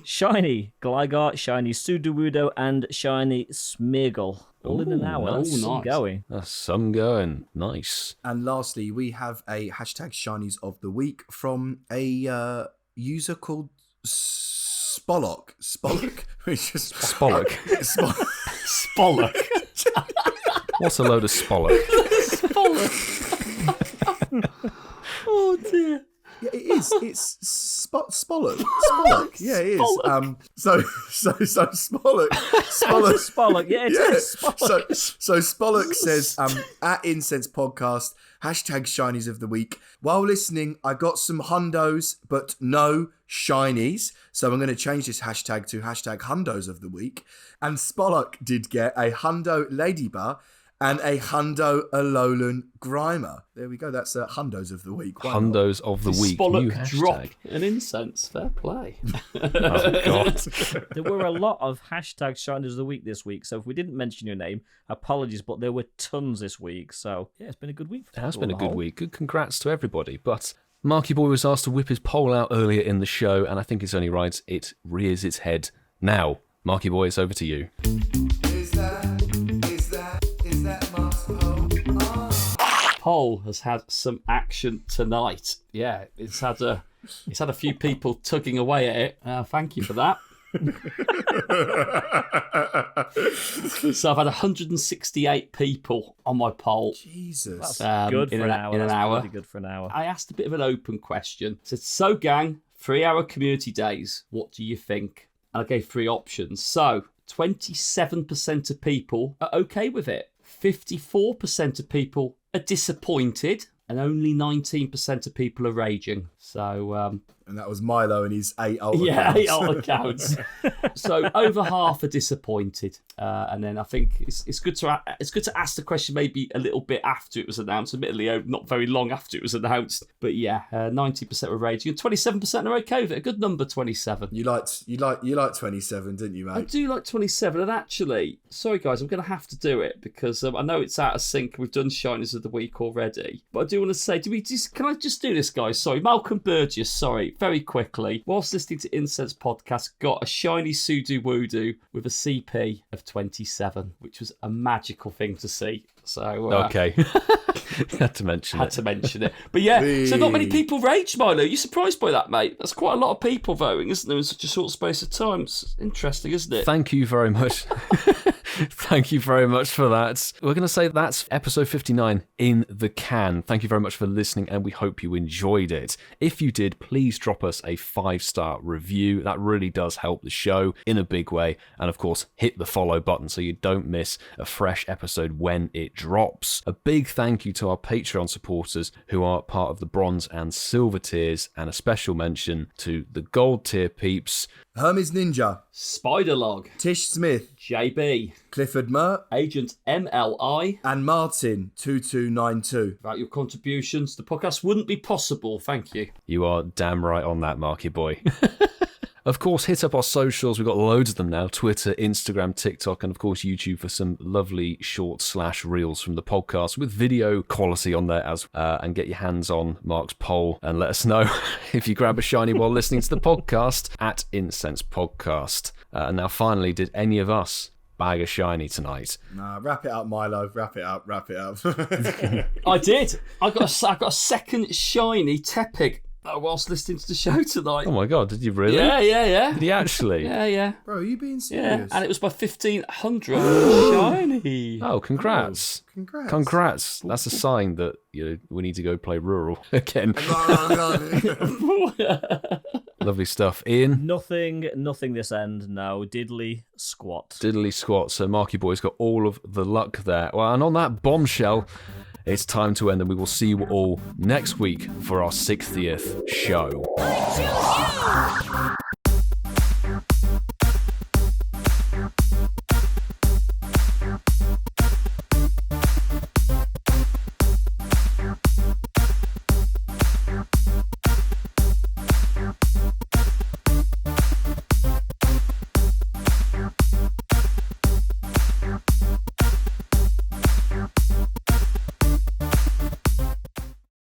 Shiny Gligar, Shiny Sudowoodo, and Shiny Smeargle. All in an hour. That's some nice. going. That's some going. Nice. And lastly, we have a hashtag Shinies of the Week from a user called Spollock. Which is Spollock. Spollock. What a load of Spollock. Oh dear. Yeah, it is. It's Spollock. Spollock. Yeah, it is. So Spollock. Spollock. Yeah, it is. Spollock. So Spollock says, at Incense Podcast, hashtag Shinies of the Week. While listening, I got some hundos, but no shinies. So I'm going to change this hashtag to hashtag hundos of the week. And Spollock did get a hundo Ladybug and a hundo Alolan Grimer. There we go. That's hundos of the week. Why not? Hundos of the week. New Spollock hashtag. drop an incense. Fair play. Oh, God. There were a lot of hashtag Shinies of the Week this week, so if we didn't mention your name, apologies, but there were tons this week. So, yeah, it's been a good week. It has been a good week. Good congrats to everybody. But Marky Boy was asked to whip his poll out earlier in the show, and I think it's only right it rears its head now. Marky Boy, it's over to you. Is that Mark's poll? Poll has had some action tonight. Yeah, it's had a few people tugging away at it. Thank you for that. So I've had 168 people on my poll. Jesus. Good for in an an hour. That's hour. pretty good for an hour. I asked a bit of an open question. I said, so gang, 3-hour community days, what do you think? And I gave 3 options. So 27% of people are okay with it. 54% of people are disappointed. And only 19% of people are raging. So And that was Milo and his 8 alt Yeah, accounts. 8 alt accounts. So over half are disappointed, and then I think it's good to ask the question maybe a little bit after it was announced. Admittedly, not very long after it was announced, but yeah, 90% were raging, and 27% are okay with it. A good number, 27. You liked 27, didn't you, mate? I do like 27, and actually, sorry guys, I'm going to have to do it because I know it's out of sync. We've done Shinies of the Week already, but I do want to say, can I just do this, guys? Sorry, Malcolm Burgess. Sorry, very quickly. Whilst listening to Incensed podcast, got a shiny Sudo Woodoo with a CP of 27, which was a magical thing to see. So Okay. Had to mention it. But yeah, so not many people raged, Milo. You surprised by that, mate? That's quite a lot of people voting, isn't there, in such a short space of time? It's interesting, isn't it? Thank you very much. Thank you very much for that. We're going to say that's episode 59 in the can. Thank you very much for listening, and we hope you enjoyed it. If you did, please drop us a 5-star review. That really does help the show in a big way. And of course, hit the follow button so you don't miss a fresh episode when it drops. A big thank you to our Patreon supporters who are part of the bronze and silver tiers, and a special mention to the gold tier peeps. HermesNinja, SpydaLog, TishSmith, JB, CliffordMert, AgentMLI, and Martin2292. Without your contributions, the podcast wouldn't be possible. Thank you. You are damn right on that, Marky boy. Of course, hit up our socials. We've got loads of them now. Twitter, Instagram, TikTok, and of course YouTube for some lovely short/reels from the podcast with video quality on there and get your hands on Mark's poll and let us know if you grab a shiny while listening to the podcast at Incensed Podcast. And now finally, did any of us bag a shiny tonight? Nah, wrap it up, Milo. Wrap it up. I did. I got a second shiny Tepig whilst listening to the show tonight. Oh my god, did you really? Yeah. Did he actually? Yeah. Bro, are you being Yeah, serious? and it was by 1,500. Shiny. Oh, congrats. Congrats. That's a sign that we need to go play rural again. Lovely stuff. Ian? Nothing this end, no. Diddly squat. So Marky Boy's got all of the luck there. Well, and on that bombshell, it's time to end, and we will see you all next week for our 60th show.